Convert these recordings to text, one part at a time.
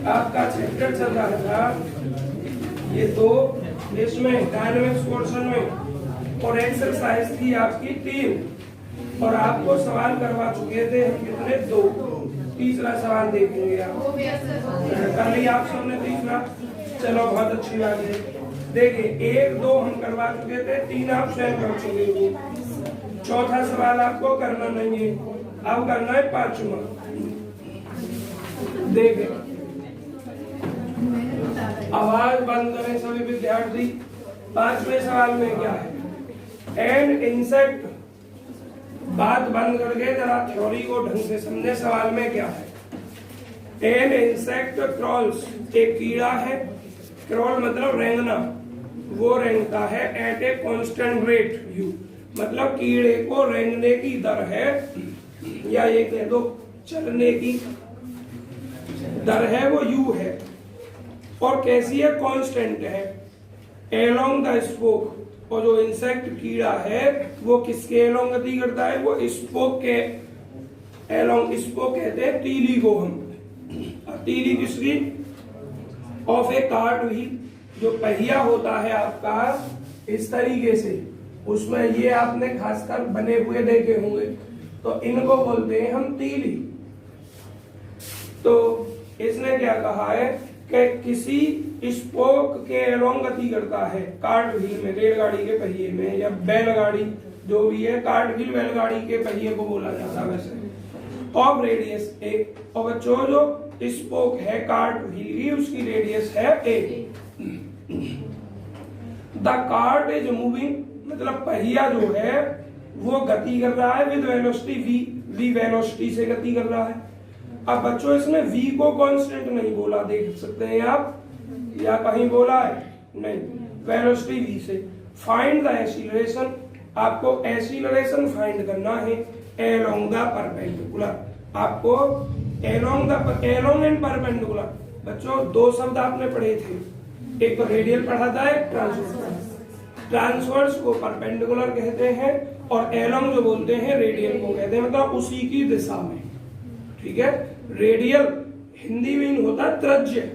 आपका चैप्टर चल रहा था ये दो, इसमें डायनेमिक्स पोर्शन में, और एक्सरसाइज थी आपकी 3, और आपको सवाल करवा चुके थे हम कितने, 2। तीसरा सवाल देखेंगे आप, कर लिया आप सबने तीसरा, चलो बहुत अच्छी बात है। देखिए 1, 2 हम करवा चुके थे, 3 आप स्वयं कर चुके हो। चौथा सवाल आपको करना नहीं है, अब करना है 5वां। देखिए आवाज बंद करें सभी विद्यार्थी। 5वें सवाल में क्या है, एन इंसेक्ट, बात बंद करके जरा थ्योरी को ढंग से समझे। सवाल में क्या है, एन इंसेक्ट क्रॉल्स, एक कीड़ा है, क्रॉल मतलब रेंगना, वो रेंगता है at a constant rate u, मतलब कीड़े को रेंगने की दर है, या ये कह दो चलने की दर है, वो यू है। और कैसी है, कांस्टेंट है, एलोंग द स्पोक। और जो इंसेक्ट कीड़ा है वो किसके एलोंग गति करता है, वो स्पोक के एलोंग, स्पोक कहते हैं तीली को हम। तीली किसकी, ऑफ ए कार्ट व्हील, जो पहिया होता है आपका इस तरीके से, उसमें ये आपने खासकर बने हुए देखे होंगे, तो इनको बोलते हैं हम तीली। तो इसने क्या कहा है कि किसी स्पोक के एलोंग गति करता है, कार्ट व्हील में, रेलगाड़ी के पहिए में, या बैलगाड़ी जो भी है, कार्ट व्हील बैलगाड़ी के पहिए को बोला जाता है वैसे, ऑफ रेडियस ए। और बच्चों जो स्पोक है कार्ट व्हील की, उसकी रेडियस है a. The cart is moving, मतलब पहिया जो है वो गति कर रहा है with velocity v, v velocity से गति कर रहा है। अब बच्चों इसमें v को कांस्टेंट नहीं बोला, देख सकते हैं आप, या कहीं बोला है नहीं, वेलोसिटी v से। फाइंड द एक्सीलरेशन, आपको एक्सीलरेशन फाइंड करना है एलोंग द परपेंडिकुलर, आपको एलोंग एंड परपेंडिकुलर। बच्चों 2 शब्द आपने पढ़े थे, एक तो रेडियल पढ़ा था, एक ट्रांसवर्स। ट्रांसवर्स को परपेंडिकुलर कहते हैं, और एलोंग जो बोलते हैं रेडियल को कहते हैं, मतलब उसी की दिशा में, ठीक है। रेडियल हिंदी में होता है त्रिज्य,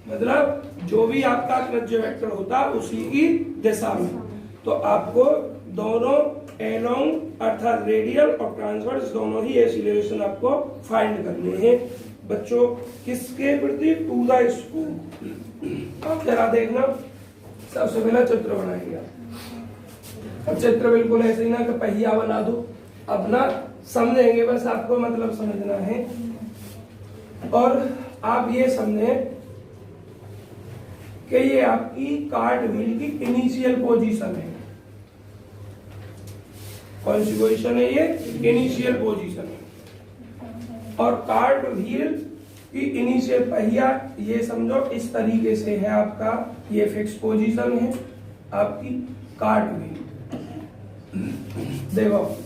मतलब जो भी आपका त्रिज्य वेक्टर होता है उसी की दिशा में। तो आपको दोनों एलोंग अर्थात रेडियल और ट्रांसवर्स दोनों ही एक्सीलरेशन आपको फाइंड करने हैं बच्चों, किसके प्रति, टू द स्पोक। अब जरा देखना, सबसे पहला चित्र बनाएंगे। अब चित्र बिल्कुल ऐसे ही ना कि पहिया बना दो, अब ना समझेंगे, बस आपको मतलब समझना है। और आप ये समझें कि ये आपकी कार्ट व्हील की इनिशियल पोजीशन है। कौन सी पोजीशन है, ये इनिशियल पोजीशन है। और कार्ट व्हील की इनिशियल पहिया ये समझो इस तरीके से है आपका, ये फिक्स पोजीशन है आपकी कार्ट व्हील। देखो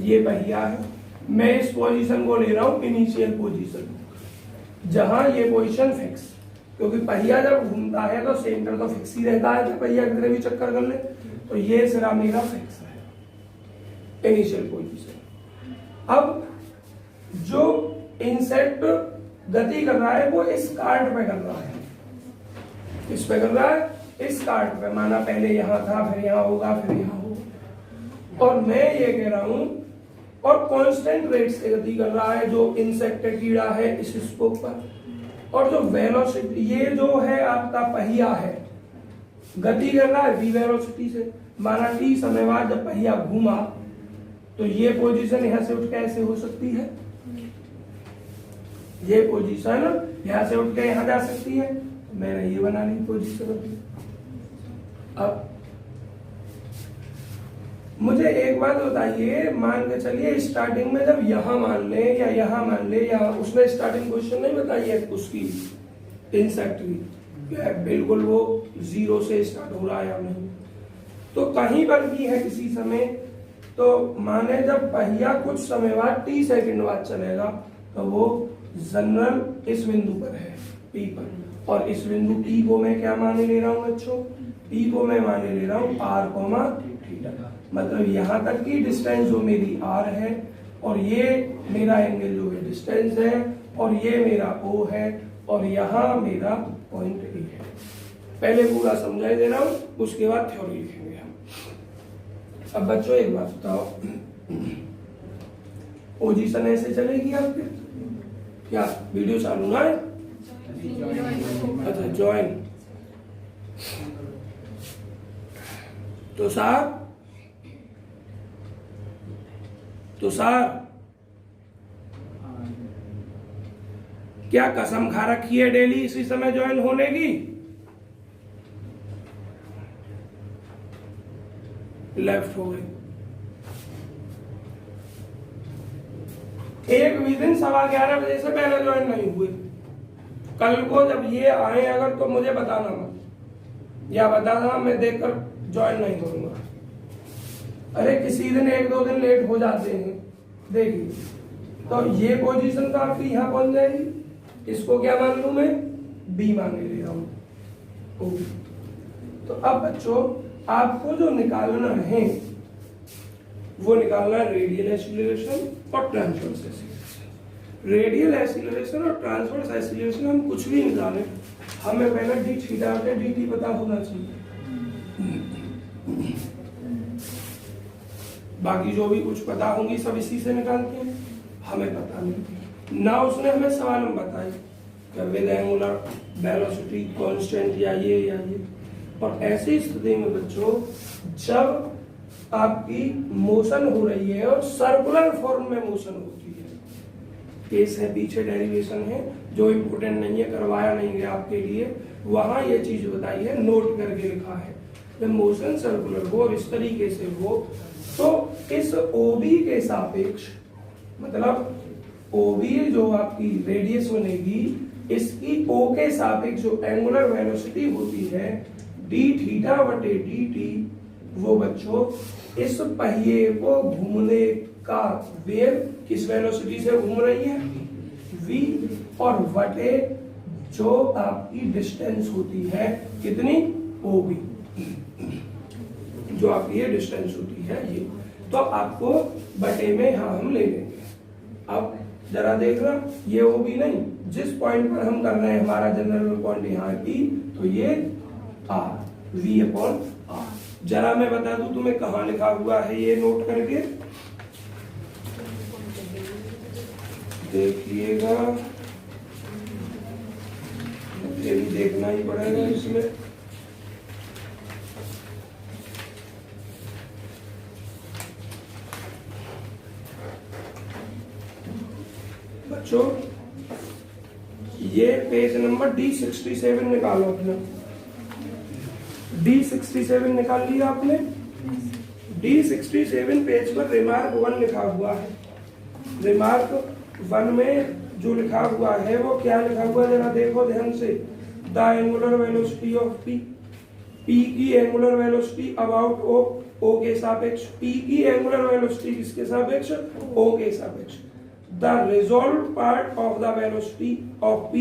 ये पहिया है, मैं इस पोजीशन को ले रहा हूं इनिशियल पोजीशन, जहां ये पोजीशन फिक्स, क्योंकि पहिया जब घूमता है तो सेंटर तो फिक्स ही रहता है, तो पहिया कितने भी चक्कर कर ले, तो ये सिरा मेरा फिक्स है इनिशियल पोजीशन। अब जो इंसेक्ट गति कर रहा है वो इस कार्ट पे कर रहा है, इस पे कर रहा है, इस कार्ट पे, माना पहले यहां था, फिर यहां होगा, फिर यहां होगा। और मैं ये कह रहा हूं, और कांस्टेंट रेट से गति कर रहा है जो इंसेक्ट कीड़ा है इस स्पोक पर। और जो वेलोसिटी, ये जो है आपका पहिया है, गति कर रहा है v वेलोसिटी से, माना t समय बाद जब पहिया घूमा तो ये पोजीशन यहां से उठ के ऐसे हो सकती है, ये पोजीशन यहां से उठ के यहां जा सकती है, मैंने ये बना ली पोजीशन। अब मुझे एक बात बताइए, मान के चलिए स्टार्टिंग में जब यहां मान ले या यहां मान ले, या उसने स्टार्टिंग पोजीशन नहीं बताई है उसकी इंसेक्ट की, बिल्कुल वो 0 से स्टार्ट हो रहा है या नहीं, तो कहीं पर भी है किसी समय, तो माने जब पहिया कुछ समय बाद t सेकंड बाद चलेगा, तो वो जनरल इस बिंदु पर है P पर, और इस बिंदु T को मैं क्या माने ले रहा हूँ बच्चों, T को मैं माने ले रहा हूँ r, थीटा, मतलब यहां तक की डिस्टेंस जो मेरी r है, और ये मेरा एंगल जो है डिस्टेंस है, और ये मेरा O है और यहाँ मेरा पॉइंट E है। पहले पूरा समझाई दे रहा हूँ, उसके बाद थ्योरी लिखेंगे हम। अब बच्चों एक बात बताओ, पोजीशन ऐसे चलेगी आपके? क्या वीडियो चालू ना है? अच्छा ज्वाइन। तो सार क्या कसम खा रखी है डेली इसी समय ज्वाइन होने की? लेफ्ट हो गई। एक भी दिन 11:15 बजे से पहले ज्वाइन नहीं हुई। कल को जब ये आए अगर तो मुझे बताना मत, या बताना मैं देखकर ज्वाइन नहीं करूंगा। अरे किसी दिन 1-2 दिन लेट हो जाते हैं, देखिए तो ये पोजीशन तो आपकी यहाँ पहुंच जाएगी। इसको क्या मान लूं मैं? बी मान ले रहा हूं। तो अब बच्चों आपको जो निकालना है वो निकालना है रेडियल एक्सीलरेशन और ट्रांसवर्स एक्सीलरेशन। रेडियल एक्सीलरेशन और ट्रांसवर्स एक्सीलरेशन हम कुछ भी निकालें, हमें पहले डी थीटा के डी टी पता होना चाहिए। बाकी जो भी कुछ पता होंगी सब इसी से निकालते हैं, हमें पता नहीं ना। उसने हमें सवाल में बताई विद एंगुलर वेलोसिटी कांस्टेंट या ये। और ऐसी स्थिति में बच्चों जब आपकी मोशन हो रही है और सर्कुलर फॉर्म में मोशन होती है, केस है पीछे डेरिवेशन है जो इम्पोर्टेंट नहीं है, करवाया नहीं गया आपके लिए, वहां ये चीज बताई है, नोट करके लिखा है। जब मोशन सर्कुलर हो और इस तरीके से हो तो इस OB के सापेक्ष, मतलब OB जो आपकी रेडियस बनेगी, इसकी O के सापेक्ष जो एंगुलर वेलोसिटी होती है डी थीटा बटे डी टी, वो बच्चों इस पहिए को घूमने का वेग किस वेलोसिटी से घूम रही है? v, और बटे जो आपकी डिस्टेंस होती है कितनी? OB, जो आपकी ये डिस्टेंस होती है ये। तो आपको बटे में हम ले लेंगे। अब जरा देखना, ये OB नहीं, जिस पॉइंट पर हम कर रहे हैं हमारा जनरल पॉइंट यहाँ की, तो ये R, V/R। जरा मैं बता दूं तुम्हें कहाँ लिखा हुआ है, ये नोट करके देखिएगा, ये भी देखना ही पड़ेगा इसमें। बच्चों ये पेज नंबर D67 निकालो अपना। D67 निकाल लिया आपने? D67 पेज पर रिमार्क 1 लिखा हुआ है। रिमार्क 1 में जो लिखा हुआ है वो क्या लिखा हुआ है जरा देखो ध्यान से। The angular velocity of P, P की एंगुलर वेलोसिटी अबाउट O के सापेक्ष, P की एंगुलर वेलोसिटी किसके सापेक्ष? O के सापेक्ष। The resolve part of the velocity of P,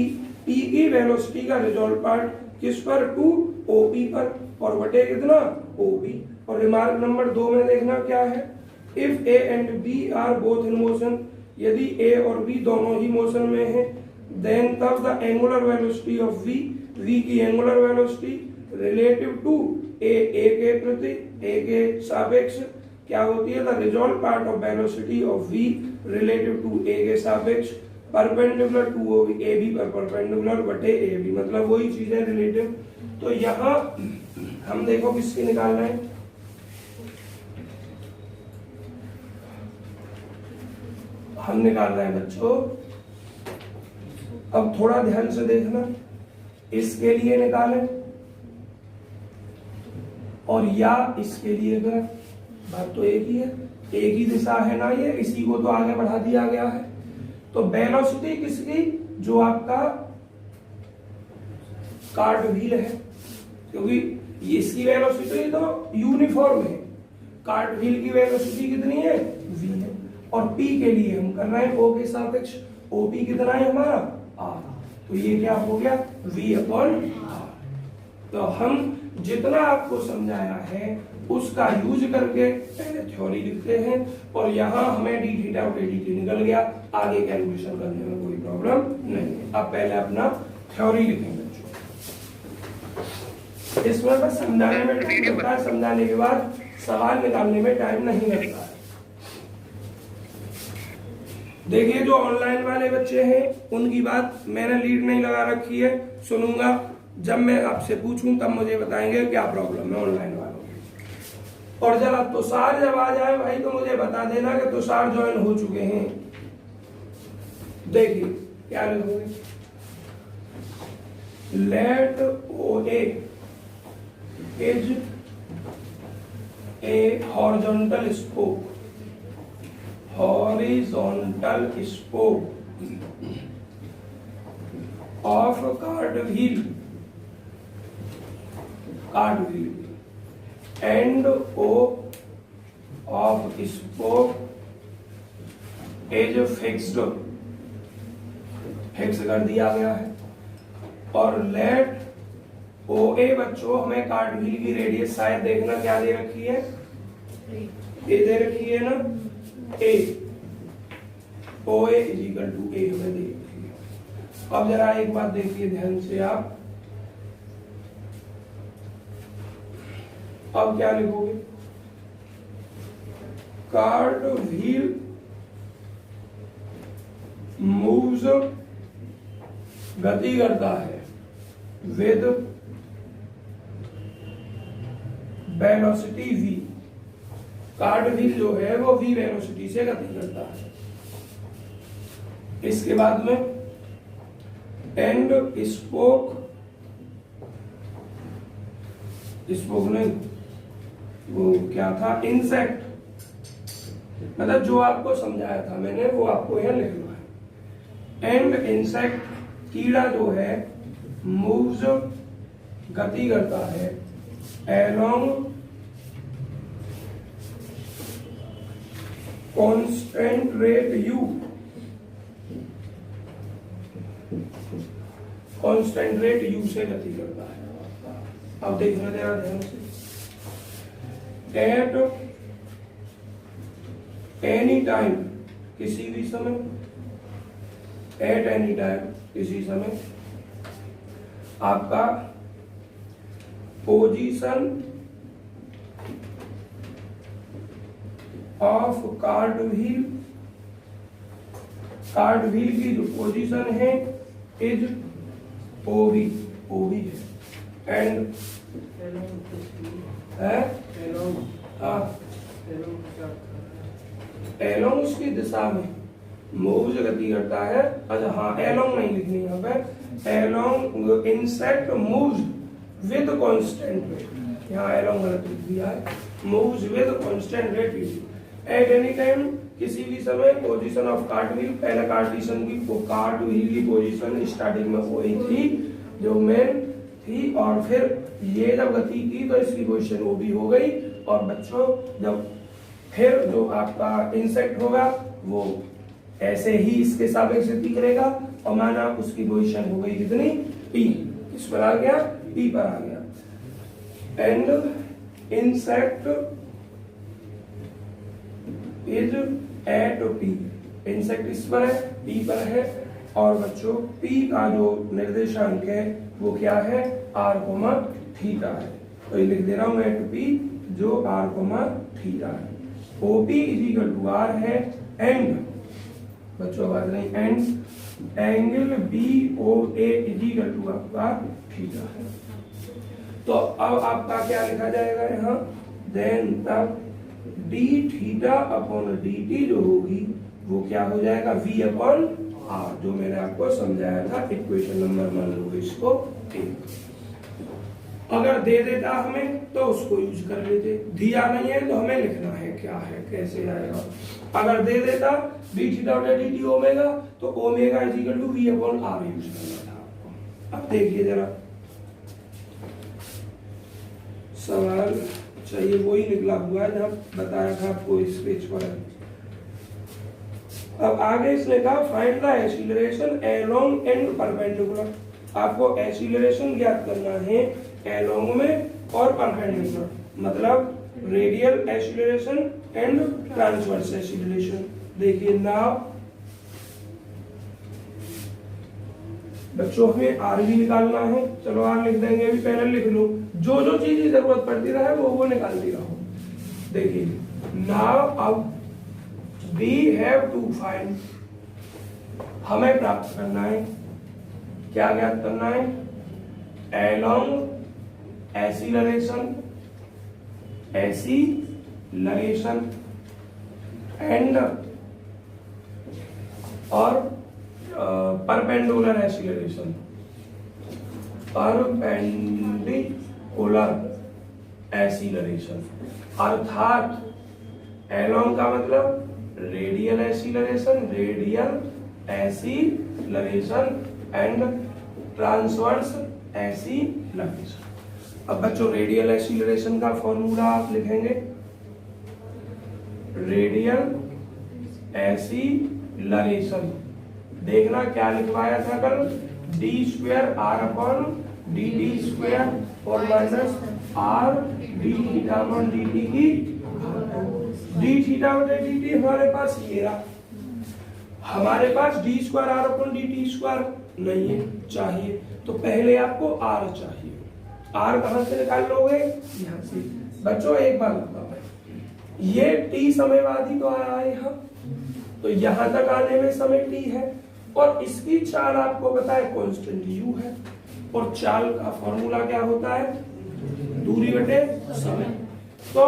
P की वेलोसिटी का रिजॉल्व पार्ट किस पर? टू OP पर, और बटे कितना? OB। और रिमार्क नंबर 2 में देखना क्या है, if A and B are both in motion, यदि A और B दोनों ही मोशन में हैं, देन तब the angular velocity of V, V की angular velocity relative to A के प्रति, A के सापेक्ष क्या होती है? The resolve part of velocity of V relative to A के सापेक्ष परपेंडिकुलर टू AB पर परपेंडिकुलर बटे AB, मतलब वही चीज है रिलेटिव। तो यहाँ हम देखो किसकी निकालना है, हम निकाल रहे हैं बच्चों। अब थोड़ा ध्यान से देखना, इसके लिए निकालें और या इसके लिए करें, बात तो एक ही है, एक ही दिशा है ना, ये इसी को तो आगे बढ़ा दिया गया है। तो वेलोसिटी किसकी? जो आपका कार्ड व्हील है, क्योंकि इसकी वेलोसिटी तो यूनिफॉर्म है, कार्ड व्हील की वेलोसिटी कितनी है? v है। और P के लिए हम कर रहे हैं O के सापेक्ष, OP कितना है हमारा? R। तो ये क्या हो गया? V/R। तो हम जितना आपको समझाया है उसका यूज करके पहले थ्योरी लिखते हैं, और यहाँ हमें डी थीटा और डी टी निकल गया, आगे कैलकुलेशन करने में कोई प्रॉब्लम नहीं है। अब पहले अपना थ्योरी लिखेंगे। इसमें बस समझाने में टाइम लगता है, समझाने के बाद सवाल निकालने में टाइम नहीं लगता है। देखिए जो ऑनलाइन वाले बच्चे हैं उनकी बात मैंने लीड नहीं लगा रखी है, सुनूंगा। जब मैं आपसे पूछूं तब मुझे बताएंगे क्या प्रॉब्लम है ऑनलाइन वालों की। और जरा तुषार जब आ जाए भाई तो मुझे बता देना कि तुषार ज्वाइन हो चुके हैं। देखिए क्या लिखोगे, let O is a horizontal spoke, horizontal spoke of cartwheel and O of spoke is fixed कर दिया गया है। और लेट ओ ए बच्चों हमें कार्टव्हील की रेडियस शायद देखना क्या दे रखी है, ए दे रखी है ना, ए ओ ए इज इक्वल टू ए हमें दे रखी है। अब जरा एक बात देखिए ध्यान से आप, अब क्या लिखोगे, कार्टव्हील मूव्स गति करता है विद वेलोसिटी v, कार्टव्हील जो है वो v वेलोसिटी से गति करता है। इसके बाद में एंड स्पोक नहीं, वो क्या था, इंसेक्ट, मतलब जो आपको समझाया था मैंने वो आपको यहां लिखना है। एंड इंसेक्ट कीड़ा जो है मूव्स गति करता है along constant rate u, constant rate u से गति करता है। अब देखना जरा ध्यान से, एट एनी टाइम किसी भी समय, एट एनी टाइम किसी समय आपका पोजीशन ऑफ कार्टव्हील, कार्टव्हील की जो पोजीशन है इज ओवी, ओवी है, एंड एलोंग उसकी दिशा में मूव्स गति करता है। अच्छा हाँ, एलोंग नहीं लिखनी है यहाँ पे, along insect moves with constant rate, यहाँ एलोंग गलत लिख दिया है, moves with constant rate at any time किसी भी समय पोजीशन ऑफ कार्टव्हील, पहले कार्टेशियन की कार्टव्हील की पोजीशन स्टार्टिंग में वही थी जो मेन थी, और फिर ये जब गति की तो इसकी पोजीशन वो भी हो गई। और बच्चों जब फिर जो आपका इंसेक्ट होगा वो ऐसे ही इसके सापेक्ष गति करेगा, और माना उसकी पोजीशन हो गई कितनी, पी, किस पर आ गया, पी पर आ गया। And insect is at P, insect इस पर है, पी पर है, और बच्चों पी का जो निर्देशांक है वो क्या है, आर कोमा थीटा है। तो ये लिख दे रहा हूं एट पी जो आर कोमा थीटा है। OP is equal to r है, एंड बच्चों बात नहीं, and angle B O A is equal to आपका थीटा है। तो अब आपका क्या लिखा जाएगा यहाँ, देन तब d theta upon D T जो होगी वो क्या हो जाएगा, वी अपॉन आर, जो मैंने आपको समझाया था। इक्वेशन नंबर मान लो इसको एक, अगर दे देता हमें तो उसको यूज कर लेते, दिया नहीं है तो हमें लिखना है क्या है, कैसे आएगा। अगर दे देता डी थीटा और डी टी ओमेगा तो omega is equal to v upon r use करना था आपको। अब देखिए जरा सवाल चाहिए, वही निकला हुआ है जहां बताया था आपको इस पेज पर। अब आगे इसने कहा find the acceleration along and perpendicular, आपको एक्सीलरेशन ज्ञात करना है एलोंग में और परपेंडिकुलर, मतलब radial acceleration and transverse acceleration. देखिए नाउ बच्चों हमें आर भी निकालना है, चलो आर लिख देंगे, अभी पहले लिख लो, जो जो चीज की जरूरत पड़ती रहे वो निकालती रहो। देखिए नाउ अब वी हैव टू फाइंड, हमें प्राप्त करना है, क्या ज्ञात करना है, एलोंग एक्सीलरेशन एंड और परपेंडिकुलर एक्सीलरेशन, अर्थात एलोंग का मतलब radial acceleration and transverse acceleration. अब बच्चों रेडियल एक्सीलरेशन का फॉर्मूला आप लिखेंगे, रेडियल एक्सीलरेशन, देखना क्या लिखवाया था कल, D square are upon D T square और minus R D theta upon D T की, डी थीटा बटे डी टी हमारे पास ये रहा, हमारे पास D square are upon D T square नहीं है, चाहिए तो पहले आपको आर चाहिए। आर कहां से निकाल लोगे, यहां से। बच्चों एक बार बताओ, ये टी समय बाद ही तो आया है यहाँ, तो यहां तक आने में समय टी है और इसकी चाल आपको पता है कांस्टेंट यू है, और चाल का फॉर्मूला क्या होता है, दूरी बटे समय। तो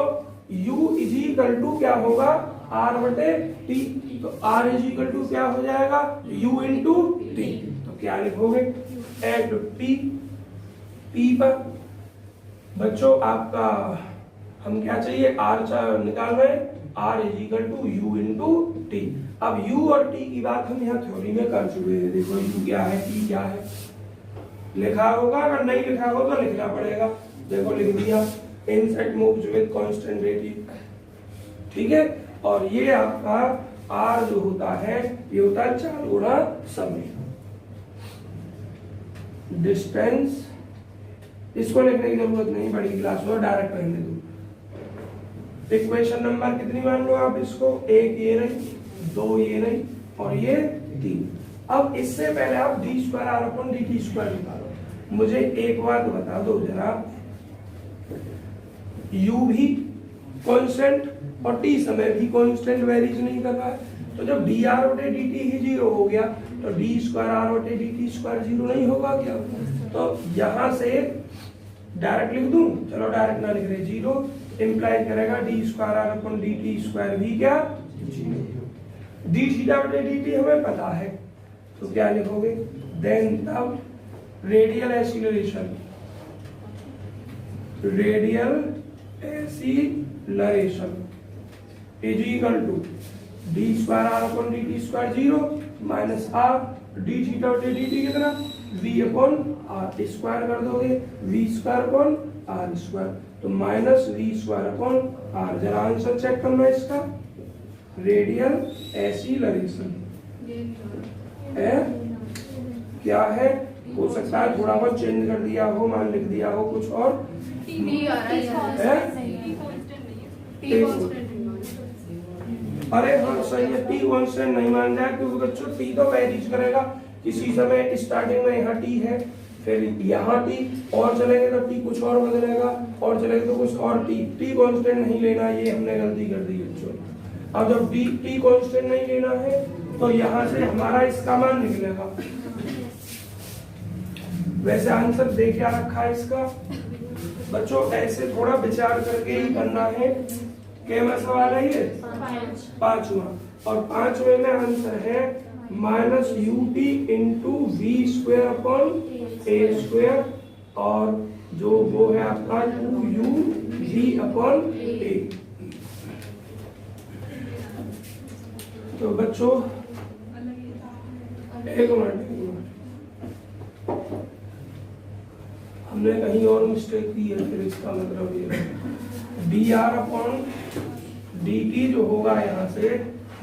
u इज इक्वल टू क्या होगा, r बटे टी, तो r इज इक्वल टू क्या हो जाएगा, u इंटू टी। तो क्या लिखोगे, एट टी पर बच्चों आपका हम क्या चाहिए, r निकाल रहे हैं, r is equal to u into t. अब u और t की बात हम यहाँ थ्योरी में कर चुके हैं, देखो u क्या है, t क्या है, लिखा होगा, अगर नहीं लिखा हो तो लिखना पड़ेगा। देखो लिख दिया, insect moves with constant rate, ठीक है। और ये आपका r जो होता है ये होता है 4 गुणा समय, डिस्टेंस, इसको लिखने की जरूरत नहीं, बड़ी क्लास में डायरेक्ट रहने दो। इक्वेशन नंबर कितनी मान लो आप इसको, एक ये रही, दो ये रही और ये 3। अब इससे पहले आप d square are upon D T square निकालो। मुझे एक बात बता दो जरा, u भी कांस्टेंट और t समय भी कांस्टेंट वेरीज नहीं कर रहा है, तो जब डी आर बटे डी टी ही जीरो हो गया तो डी स्क्वायर आर बटे डी टी स्क्वायर जीरो नहीं होगा क्या। तो यहां से डायरेक्ट लिख दूं, चलो डायरेक्ट ना लिख रहे, जीरो इंप्लाई करेगा D square are upon D T square भी क्या, जीरो। डी थीटा बटे डी टी हमें पता है, तो क्या लिखोगे, देन तब radial acceleration is equal to D square are upon D T square zero minus R D theta बटे डी टी कितना, वी अपॉन आर स्क्वायर कर दोगे, V square upon R square, तो minus V square upon R. जरा answer check करना इसका, radial acceleration है क्या है, हो सकता है थोड़ा बहुत चेंज कर दिया हो, मान लिख दिया हो कुछ और, अरे हाँ सही है, टी कांस्टेंट नहीं मान जाए, क्योंकि बच्चों टी तो वेरीज करेगा, किसी समय स्टार्टिंग में यहाँ टी है, फिर यहाँ टी और चलेंगे तो टी कुछ और बदलेगा, और चलेंगे तो कुछ और टी कांस्टेंट नहीं लेना, ये हमने गलती कर दी बच्चों। अब जब टी कांस्टेंट नहीं लेना है तो यहाँ से हमारा इसका मान निकलेगा। वैसे आंसर दे क्या रखा है इसका बच्चों, ऐसे थोड़ा विचार करके ही करना है। कैसा सवाल है ये, 5वां, और 5वें में आंसर है minus u t into we square upon A square, और जो वो है आपका 2u v अपॉन ए। तो बच्चों एक मिनट, हमने कहीं और मिस्टेक की है, फिर इसका मतलब ये D R upon D T जो होगा यहाँ से,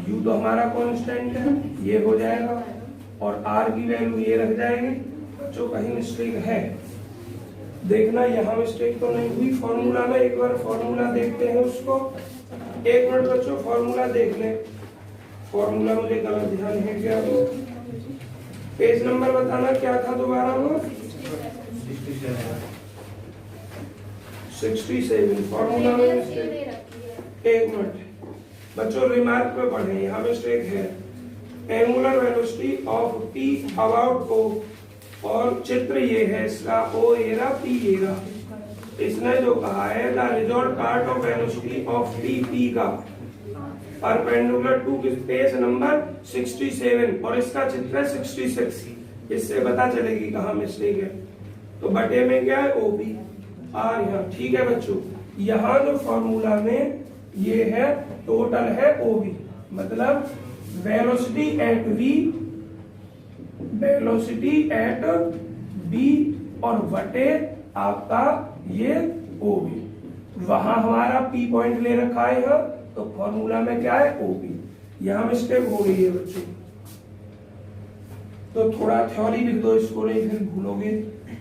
यू तो हमारा कांस्टेंट है, ये हो जाएगा, और आर की वैल्यू ये रख जाएगी। बच्चों कहीं मिस्टेक है, देखना यहाँ मिस्टेक तो नहीं हुई फॉर्मूला में। एक बार फॉर्मूला देखते हैं उसको। एक मिनट बच्चों फॉर्मूला देख लें। फॉर्मूला मुझे गलत ध्यान है क्या? पेज नंबर बताना क्या था दोबारा वो? 67। फॉर्मूला में मिस्टेक। एक मिनट बच्चों रिमार्क पे पढ़े, यहाँ मिस्टेक है। Angular velocity of T about O, और चित्र ये है इसका, ओ ये रहा, पी ये रहा। इसने जो कहा है the result part of velocity of T, P का परपेंडिकुलर टू पेज नंबर 67, और इसका चित्र है 66। इससे पता चलेगी कहाँ मिस्टेक है। तो बटे में क्या है? ओबी। आर यहाँ ठीक है बच्चों। यहाँ जो फॉर्मूला में ये है टोटल है ओबी, मतलब velocity at v, velocity at B, और बटे आपका ये ओबी। वहां हमारा पी पॉइंट ले रखा है यहाँ, तो फॉर्मूला में क्या है? ओबी। यहाँ मिस्टेक हो गई है बच्चों, तो थोड़ा थ्योरी लिख दो इसको, नहीं फिर भूलोगे।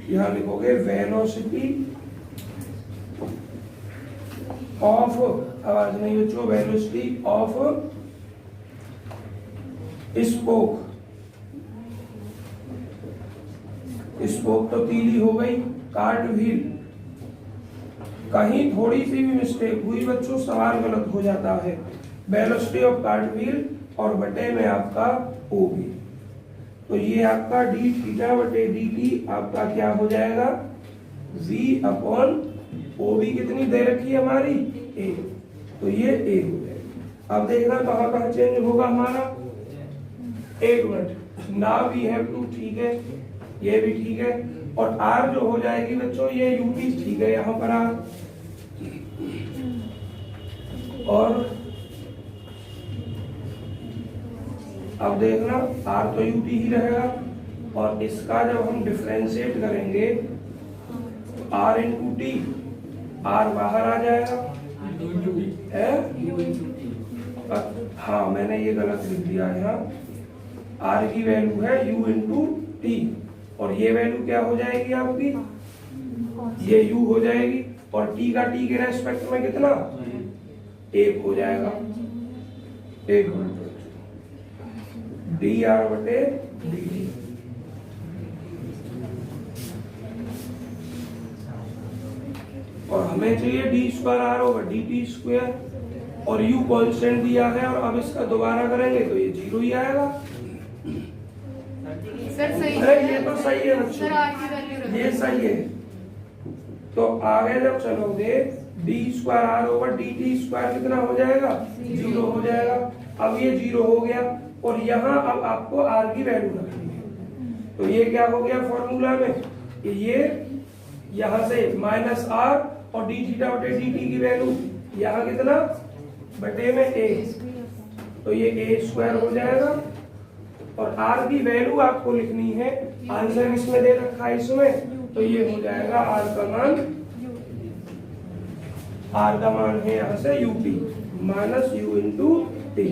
यहाँ लिखोगे वेलोसिटी ऑफ, आवाज नहीं बच्चों, वेलोसिटी ऑफ स्पोक। स्पोक तो तीली हो गई, कार्ट व्हील। कहीं थोड़ी सी भी मिस्टेक हुई बच्चों सवाल गलत हो जाता है। वेलोसिटी ऑफ कार्ट व्हील और बटे में आपका ओबी। तो ये आपका डी थीटा बटे डी टी आपका क्या हो जाएगा? v अपॉन ओबी कितनी दे रखी है हमारी? ए। तो ये ए हो जाएगा। अब देखना कहाँ कहाँ चेंज होगा हमारा। एक मिनट, ना वी हैव टू ठीक है, ये भी ठीक है, और आर जो हो जाएगी बच्चों ये यूटी ठीक है यहाँ पर आर, और अब देखना आर तो यूटी ही रहेगा, और इसका जब हम डिफरेंशिएट करेंगे तो आर इंटू टी, आर बाहर आ जाएगा है? हाँ मैंने ये गलत लिख दिया है यहाँ। आर की वैल्यू है यू इंटू टी, और ये वैल्यू क्या हो जाएगी आपकी? ये u हो जाएगी, और t का t के रेस्पेक्ट में कितना? 1 हो जाएगा। एक मिनट, डी आर बटे डी टी। और हमें चाहिए d square r over d T square, और u कांस्टेंट दिया है, और अब इसका दोबारा करेंगे तो ये 0 ही आएगा। सर सही अरे ये तो सही है बच्चों, ये सही है। तो आगे जब चलोगे d square r over d T square कितना हो जाएगा? 0 हो जाएगा। अब ये 0 हो गया, और यहाँ अब आपको आर की वैल्यू रखनी है। तो ये क्या हो गया फॉर्मूला में? ये यहाँ से माइनस आर, और डी थीटा बटे डी टी की वैल्यू यहाँ कितना? बटे में ए, तो ये ए स्क्वायर हो जाएगा। और आर की वैल्यू आपको लिखनी है, आंसर इसमें दे रखा है इसमें, तो ये हो जाएगा आर का मान, आर का मान है यहाँ से UT minus U into T.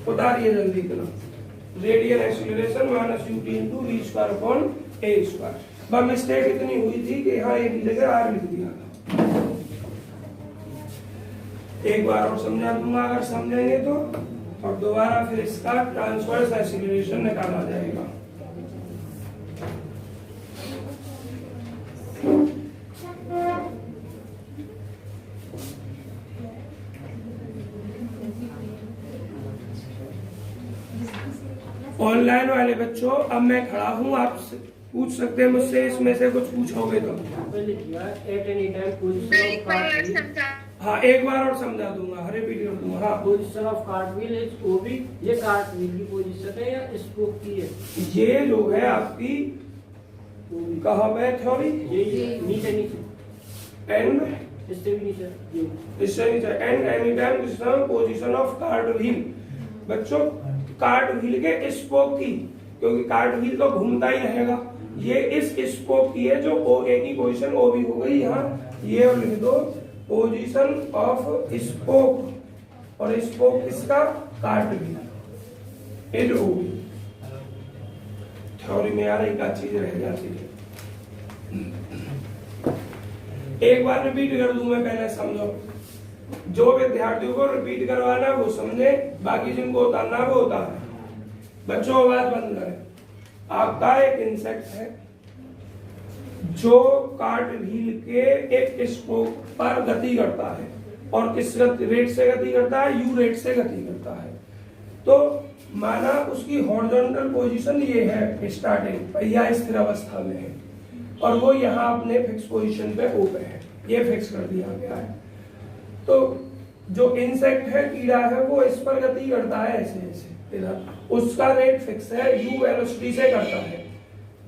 उतारिए जल्दी इतना, radial acceleration minus UT into we square upon A square. बस मिस्टेक इतनी हुई थी कि यहाँ एक जगह आर लिख दिया था। एक बार और समझा दूंगा अगर समझेंगे तो, और दोबारा फिर इसका ट्रांसवर्स एक्सीलरेशन निकाला जाएगा। ऑनलाइन वाले बच्चों अब मैं खड़ा हूँ, आप पूछ सकते हैं मुझसे, इसमें से कुछ पूछोगे तो। हाँ एक बार और समझा दूंगा, हर रिपीट कर दूंगा। हाँ पोजीशन ऑफ कार्टव्हील इज ओबी, ये कार्टव्हील की पोजीशन है या स्पोक की है? ये जो है आपकी कहाँ पे थ्योरी? ये नीचे नीचे एंड इससे भी नीचे, इससे नीचे and any time position of cartwheel. बच्चों कार्टव्हील के स्पोक की, क्योंकि कार्टव्हील तो घूमता ही रहेगा, ये इस स्पोक की है जो ओ ए की पोजीशन ओ बी हो गई यहाँ, ये और लिख दो पोजीशन ऑफ स्पोक, और स्पोक किसका? Cartwheel L O B. Theory में यार एक चीज रह जाती है। एक बार रिपीट कर दूं मैं, पहले समझो। जो विद्यार्थियों को रिपीट करवाना वो समझे, बाकी जिनको उतारना वो उतारे। बच्चों बात बंद करें। आपका एक इंसेक्ट है जो कार्ट व्हील के एक स्पोक पर गति करता है, और किस रेट से गति करता है? यू रेट से गति करता है। तो माना उसकी हॉरिजॉन्टल पोजीशन ये है, स्टार्टिंग पहिया स्थिर अवस्था में है, और वो यहाँ अपने फिक्स पोजीशन पे ओ पे है, ये फिक्स कर दिया गया है। तो जो इंसेक्ट है, कीड़ा है, वो इस पर गति करता है ऐसे ऐसे इधर, उसका रेट फिक्स है, यू वेलोसिटी से करता है।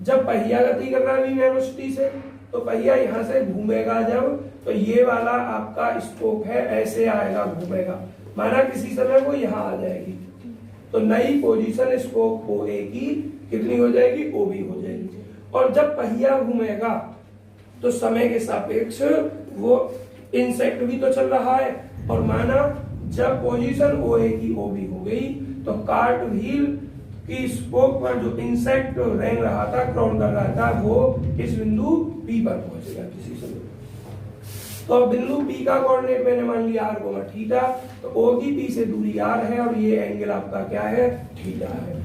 जब पहिया गति कर रहा है वी वेलोसिटी से, तो पहिया यहाँ से घूमेगा जब, तो ये वाला आपका स्पोक है ऐसे आएगा, घूमेगा। माना किसी समय वो यहाँ आ जाएगी, तो नई पोजीशन स्पोक ओ ए की कितनी हो जाएगी? ओ बी हो जाएगी। और जब पहिया घूमेगा तो समय के सापेक्ष वो इंसेक्ट भी तो चल रहा है, और माना जब पोजीशन ओ ए की ओ बी हो गई, तो कार्ट व्हील की स्पोक पर जो इंसेक्ट रेंग रहा था, क्रॉल कर रहा था, वो इस बिंदु पी पर पहुंचेगा किसी समय। तो बिंदु पी का कोऑर्डिनेट मैंने मान लिया आर कोमा थीटा, तो ओ की पी से दूरी आर है, और ये एंगल आपका क्या है? थीटा है।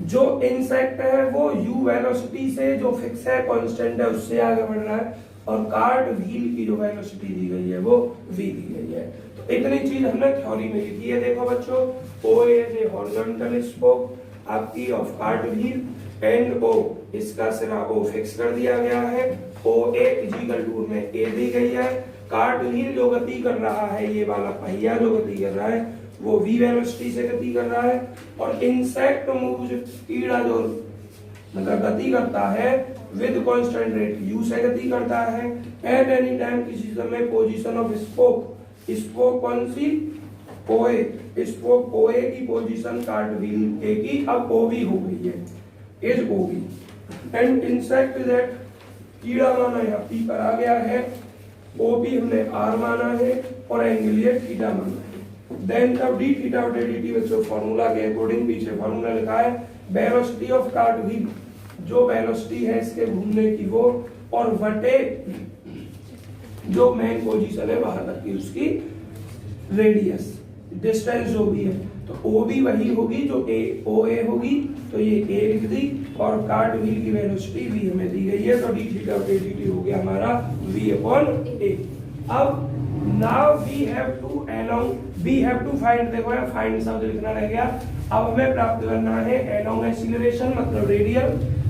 जो इंसेक्ट है वो यू वेलोसिटी से जो फिक्स है, कांस्टेंट है, उससे आगे बढ़ रहा है, और कार्ट व्हील की जो वेलोसिटी दी गई है वो v दी गई है। तो इतनी चीज हमने थ्योरी में लिखी है। देखो बच्चों, O is a horizontal spoke आपकी of cart wheel, and O इसका सिरा ओ फिक्स कर दिया गया है, ओ ए इक्वल टू में ए दी गई है। कार्ट व्हील जो गति कर रहा है, ये वाला पहिया जो गति कर रहा है, वो v वेलोसिटी से गति कर रहा है, और इंसेक्ट मूव्स, कीड़ा जो मतलब गति करता है विद कांस्टेंट रेट u से गति करता है। एट एनी टाइम, किसी समय, पोजीशन ऑफ स्पोक, स्पोक कौन सी? ओए, स्पोक ओए की पोजीशन कार्ट व्हील ए की अब ओबी हो गई है, is OB, and insect that कीड़ा माना यहाँ पी पर आ गया है, ओबी हमने आर माना है, और एंगल ये थीटा माना है। देन तब डी थीटा बटे डी टी बच्चों फॉर्मूला के अकॉर्डिंग पीछे फॉर्मूला लिखा है, वेलोसिटी ऑफ कार्ट व्हील, जो वेलोसिटी है इसके घूमने की वो, और बटे जो मेन पोजीशन है वहां तक की उसकी रेडियस, डिस्टेंस जो भी है, तो ओ भी वही होगी जो ए ओ ए होगी, तो ये ए लिख दी, और कार्ट व्हील की वेलोसिटी वी हमें दी गई है, तो डी थीटा बटे डी टी हो गया हमारा v अपॉन ए। अब now we have to along, we have to find, देखो यार फाइंड शब्द लिखना रह गया। अब हमें प्राप्त करना है अलोंग एक्सीलरेशन मतलब रेडियल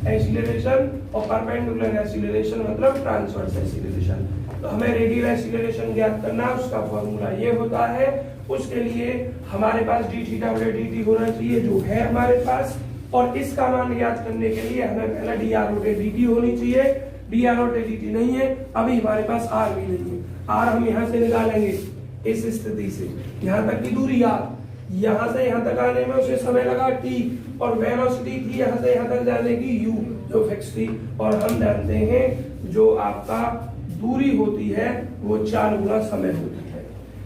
एक्सीलरेशन, और परपेंडिकुलर एक्सीलरेशन मतलब ट्रांसवर्स एक्सीलरेशन। तो हमें रेडियल एक्सीलरेशन ज्ञात करना, उसका फॉर्मूला ये होता है। उसके लिए हमारे पास डी थीटा बटे डी टी होना चाहिए, जो है हमारे पास, और इसका मान ज्ञात करने के लिए हमें पहले डी आर बटे डी टी होनी चाहिए। डी आर बटे डी टी नहीं है, अभी हमारे पास आर भी नहीं है। आर हम यहाँ से निकालेंगे इस स्थिति से, यहाँ तक की दूरी आर, यहाँ से यहाँ तक आने में उसे समय लगा टी, और वेलोसिटी थी यहाँ से यहाँ तक जाने की u जो फिक्स थी, और हम जानते हैं जो आपका दूरी होती है वो 4 गुना समय होती है।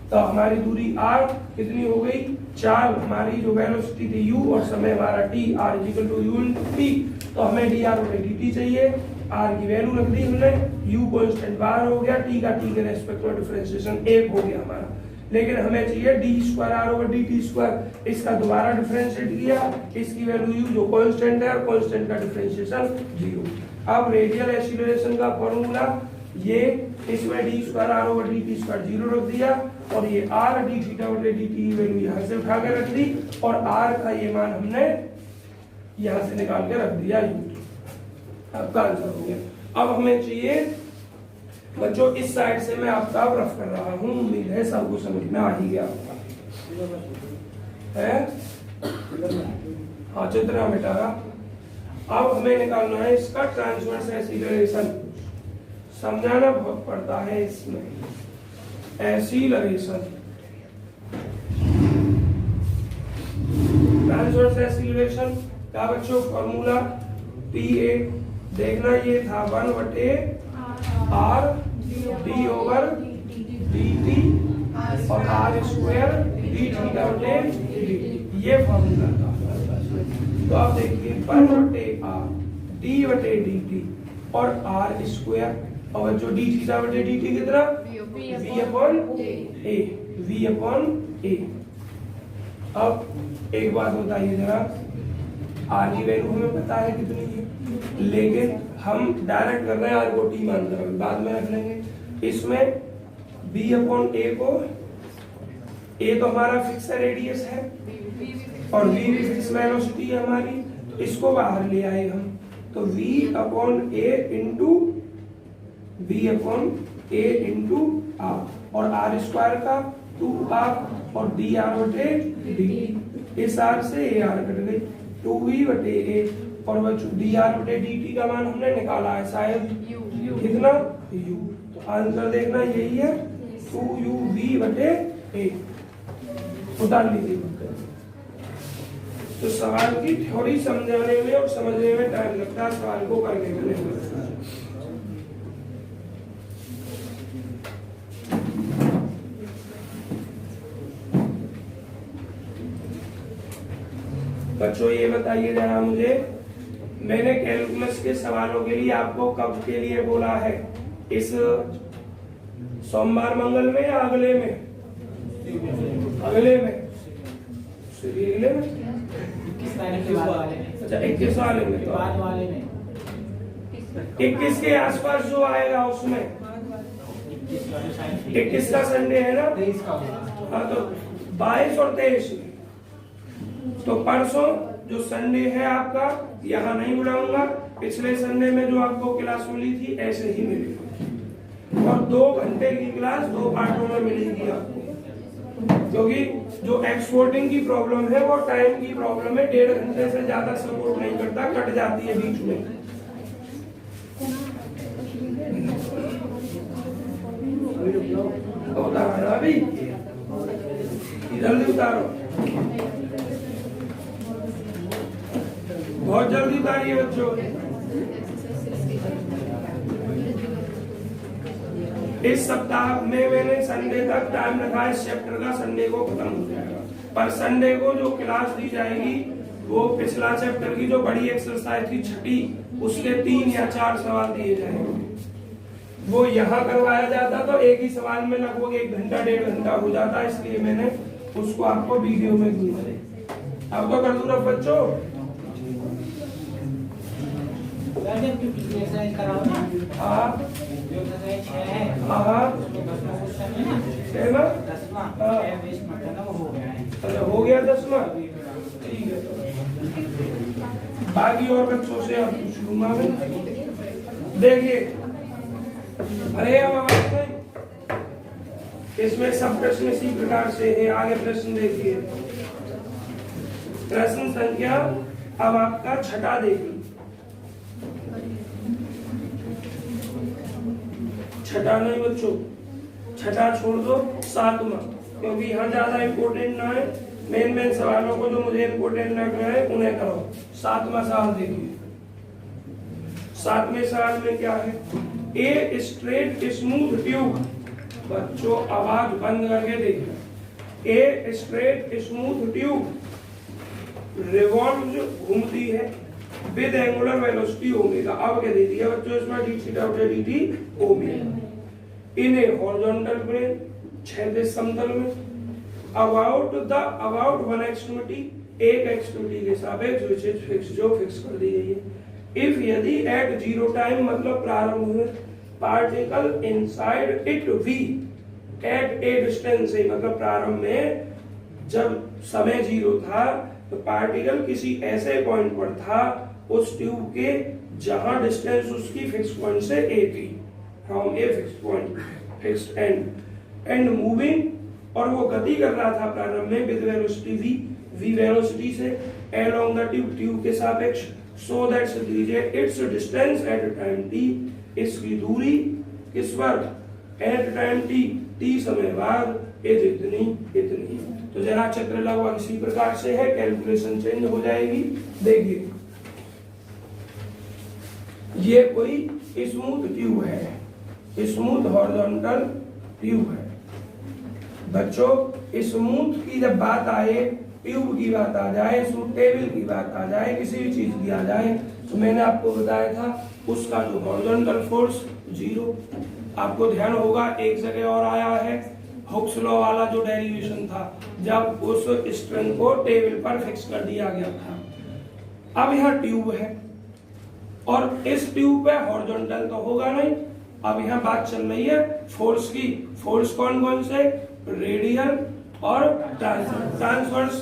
तो हमारी दूरी r कितनी हो गई? 4, हमारी जो वेलोसिटी थी u और समय हमारा t, r equal to u into t। तो हमें डी आर बटे डी टी चाहिए, r की वैल्यू रख दी हमने, u कांस्टेंट बाहर हो गया, t का t के रेस्पेक्ट में डिफरेंशिएशन 1 हो गया हमारा, लेकिन हमें चाहिए d square r over d T square. इसका दोबारा डिफरेंशिएट किया, इसकी वैल्यू u जो कांस्टेंट है, और कांस्टेंट का डिफरेंशिएशन 0। अब रेडियल एक्सीलरेशन का फॉर्मूला ये, इसमें d square r over d T square 0 रख दिया, और ये r डी थीटा बटे डी टी वैल्यू यहाँ से उठा के रख दी, और r का ये मान हमने यहाँ से निकाल के रख दिया u। आपका आंसर हो गया। अब हमें चाहिए बच्चों, इस साइड से मैं आपका रफ कर रहा हूँ, उम्मीद है सबको समझ में आ ही गया है। हाँ, चित्र मिटारा। अब हमें निकालना है इसका ट्रांसवर्स एक्सीलरेशन। समझाना बहुत पड़ता है इसमें, एक्सीलरेशन, ट्रांसवर्स एक्सीलरेशन का बच्चों फॉर्मूला TA, देखना ये था 1 बटे R D over d t, और आर स्क्वायर डी थीटा बटे डी टी, ये फॉर्मूला था। तो आप देखिए 1 बटे आर डी बटे डी टी और आर स्क्वायर और जो डी थीटा बटे डी टी कितना v अपॉन ए। अब एक बात बताइए जरा, आर की वैल्यू हमें पता है कितनी है, लेकिन हम डायरेक्ट कर रहे हैं आर को टी मानकर, बाद में रख लेंगे। इसमें b अपॉन ए को, ए तो हमारा फिक्स रेडियस है और v भी फिक्स वेलोसिटी है हमारी, तो इसको बाहर ले आए हम, तो v upon a into r, और आर स्क्वायर का 2r और डी आर बटे डी, इस आर से ए आर कट गई, 2v बटे ए, और बच्चों डी आर बटे डी टी का मान हमने निकाला है शायद कितना u, तो आंसर देखना यही है 2uv बटे ए, उतार लीजिए। तो सवाल की थ्योरी समझाने में और समझने में टाइम लगता है, सवाल को करने में नहीं लगता। बच्चों ये बताइए जरा मुझे, मैंने कैलकुलस के सवालों के लिए आपको कब के लिए बोला है, इस सोमवार मंगल में या अगले में? अगले में, अगले में, अच्छा 21 वाले में, तो बाद वाले में 21 के आसपास जो आएगा उसमें, 21 का संडे है ना, हाँ तो 22 और 23 में, तो परसों जो संडे है आपका यहाँ नहीं बुलाऊंगा, पिछले संडे में जो आपको क्लास मिली थी ऐसे ही मिलेगी, और 2 घंटे की क्लास 2 पार्टों में मिलेगी आपको, क्योंकि जो एक्सपोर्टिंग की प्रॉब्लम है वो टाइम की प्रॉब्लम है, 1.5 घंटे से ज्यादा सपोर्ट नहीं करता, कट जाती है बीच में। उतारो अभी, जल्दी उतारो, बहुत जल्दी उतारिए बच्चों। इस सप्ताह में मैंने संडे तक टाइम रखा है, इस चैप्टर का संडे को खत्म हो जाएगा, पर संडे को जो क्लास दी जाएगी वो पिछला चैप्टर की जो बड़ी एक्सरसाइज थी छठी, उसके 3 या 4 सवाल दिए जाएंगे, वो यहाँ करवाया जाता तो एक ही सवाल में लगभग 1 घंटा 1.5 घंटा हो जाता, इसलिए मैंने उसको आपको वीडियो में दिया। अब तो कर दूं बच्चों, हो गया 10वां, ठीक है। बाकी और बच्चों से आप पूछ लूंगा मैं, देखिए। अरे इसमें सब प्रश्न इसी प्रकार से है, आगे प्रश्न देखिए, प्रश्न संख्या अब आपका 6 देखिए, 6 नहीं बच्चों, 6 छोड़ दो, 7वां, क्योंकि यहाँ ज्यादा इम्पोर्टेंट ना है, मेन सवालों को जो मुझे इम्पोर्टेंट लग रहा है उन्हें करो। 7वां सवाल देखिए, 7वें सवाल में क्या है, ए स्ट्रेट स्मूथ ट्यूब, बच्चों आवाज बंद करके देखिए, a straight smooth tube revolve घूमती है विद एंगुलर वेलोसिटी ओमेगा, अब क्या दे दिया बच्चों इसमें, डी थीटा बटे D t omega, in a horizontal plane, क्षैतिज समतल में, अबाउट वन एक्सट्रीमिटी, एक एक्सट्रीमिटी के सापेक्ष, विच इज फिक्स, जो फिक्स कर दी गई है। इफ यदि एट 0 टाइम, मतलब प्रारंभ में, particle inside it v at a distance से, मतलब प्रारंभ में जब समय 0 था तो पार्टिकल किसी ऐसे पॉइंट पर था उस ट्यूब के जहां डिस्टेंस उसकी फिक्स पॉइंट से ए थी, from a fix point, fixed end moving, और वो गति कर रहा था प्रारंभ में विद वेलोसिटी v वेलोसिटी से अलोंग द ट्यूब, ट्यूब के सापेक्ष, so that its distance at time t, इसकी दूरी किस पर, एट टाइम t समय बाद इज इतनी। तो जरा चक्र लगभग इसी प्रकार से है, कैलकुलेशन चेंज हो जाएगी। देखिए ये कोई स्मूथ ट्यूब है, स्मूथ हॉरिजॉन्टल ट्यूब है बच्चों। स्मूथ की जब बात आए, ट्यूब की बात आ जाए, स्मूथ टेबल की बात आ जाए, किसी भी चीज की आ जाए, तो मैंने आपको बताया था उसका जो हॉरिजॉन्टल फोर्स 0। आपको ध्यान होगा एक जगह और आया है हुक्स लॉ वाला जो डेरिवेशन था, जब उस स्ट्रिंग को टेबल पर फिक्स कर दिया गया था। अब यह ट्यूब है और इस ट्यूब पे हॉरिजॉन्टल तो होगा नहीं। अब यहाँ बात चल रही है फोर्स की। फोर्स कौन कौन से? रेडियल और ट्रांसवर्स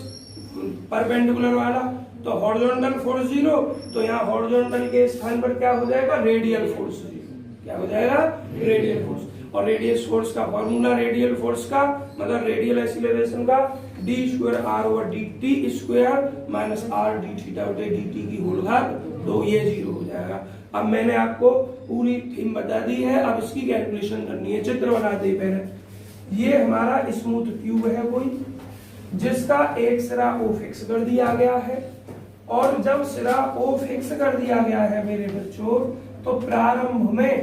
परपेंडिकुलर वाला। तो हॉरिजॉन्टल फोर्स 0, तो यहाँ हॉरिजॉन्टल के स्थान पर क्या हो जाएगा? Radial force 0। क्या हो जाएगा? Radial force. और रेडियल फोर्स का फॉर्मूला, रेडियल फोर्स का मतलब रेडियल एक्सीलरेशन का d²r/dt² minus r d theta बटे dt की होल घात 2, ये 0 हो जाएगा। अब मैंने आपको पूरी थीम बता दी है, अब इसकी कैलकुलेशन करनी है। चित्र बनाते ही पहले ये हमारा स्मूथ ट्यूब है कोई, जिसका एक सिरा O फिक्स कर दिया गया है। और जब सिरा O फिक्स कर दिया गया है मेरे बच्चों, तो प्रारंभ में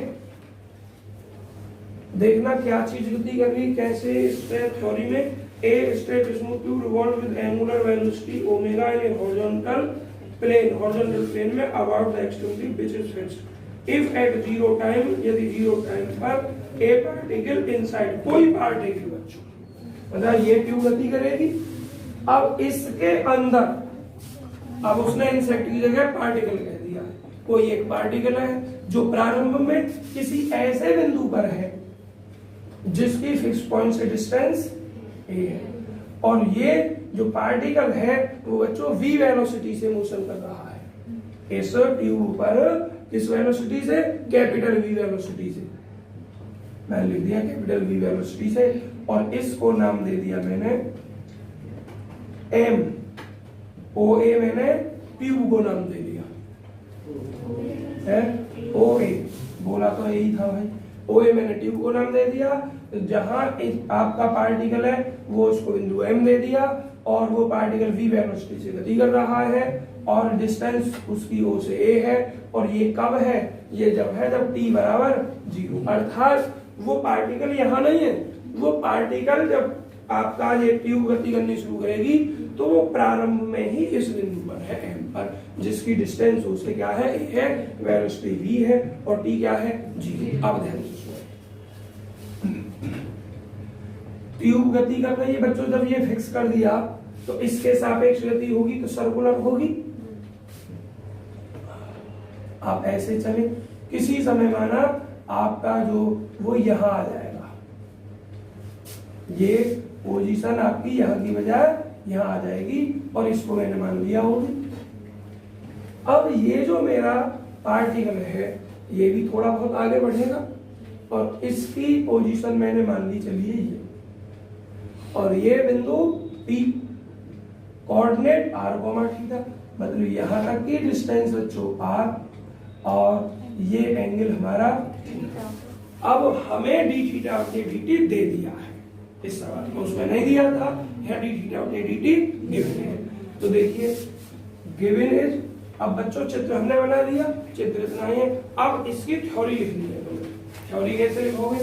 देखना क्या चीज गति कर रही, कैसे इससे थ्योरी में A straight smooth tube revolve with angular velocity omega in a horizontal plane में about the extremity which is fixed. If at 0 time, यदि 0 टाइम पर a particle inside, कोई पार्टिकल बच्चों, मतलब ये ट्यूब गति करेगी। अब इसके अंदर, अब उसने इंसेक्ट की जगह पार्टिकल कह दिया है, कोई एक पार्टिकल है जो प्रारंभ में किसी ऐसे बिंदु पर है जिसकी फिक्स पॉइंट से डिस्टेंस a है, और ये जो पार्टिकल है वो बच्चों v वेलोसिटी से मोशन कर रहा है इस ट्यूब पर। किस वेलोसिटी से? कैपिटल v वेलोसिटी से। मैंने लिख दिया कैपिटल v वेलोसिटी से, और इसको नाम दे दिया मैंने m। OA मैंने ट्यूब को नाम दे दिया है, OA बोला तो यही था भाई। OA मैंने ट्यूब को नाम दे दिया। जहां आपका पार्टिकल है वो उसको बिंदु M दे दिया, और वो पार्टिकल v वेलोसिटी से गति कर रहा है, और डिस्टेंस उसकी O से A है। और ये कब है? ये जब है जब t बराबर 0, अर्थात वो पार्टिकल यहाँ नहीं है। वो पार्टिकल जब आपका ये ट्यूब गति करनी शुरू करेगी तो वो प्रारंभ में ही इस बिंदु पर है M पर, जिसकी डिस्टेंस उससे क्या है? A है, वेलोसिटी v है, और t क्या है? 0। अब ध्यान से ट्यूब गति कर रही है बच्चों, जब ये फिक्स कर दिया तो इसके सापेक्ष गति होगी तो सर्कुलर होगी। आप ऐसे चले, किसी समय माना आपका जो वो यहां आ जाएगा, ये पोजीशन आपकी यहाँ की बजाय यहाँ आ जाएगी, और इसको मैंने मान लिया होगी। अब ये जो मेरा पार्टिकल है ये भी थोड़ा बहुत आगे बढ़ेगा, और इसकी पोजीशन मैंने मान ली चलिए ये, और ये बिंदु P, कोऑर्डिनेट r, मतलब यहाँ तक की डिस्टेंस बच्चों r, और ये एंगल हमारा थीटा। अब हमें d थीटा बटे dt दे दिया है इस सवाल में, उसमें नहीं दिया था। यहाँ d थीटा बटे dt गिवन है, तो देखिए गिवन इज। अब बच्चों चित्र हमने बना दिया, चित्र इतना ही है। अब इसकी थ्योरी लिखनी है। थ्योरी कैसे लिखोगे?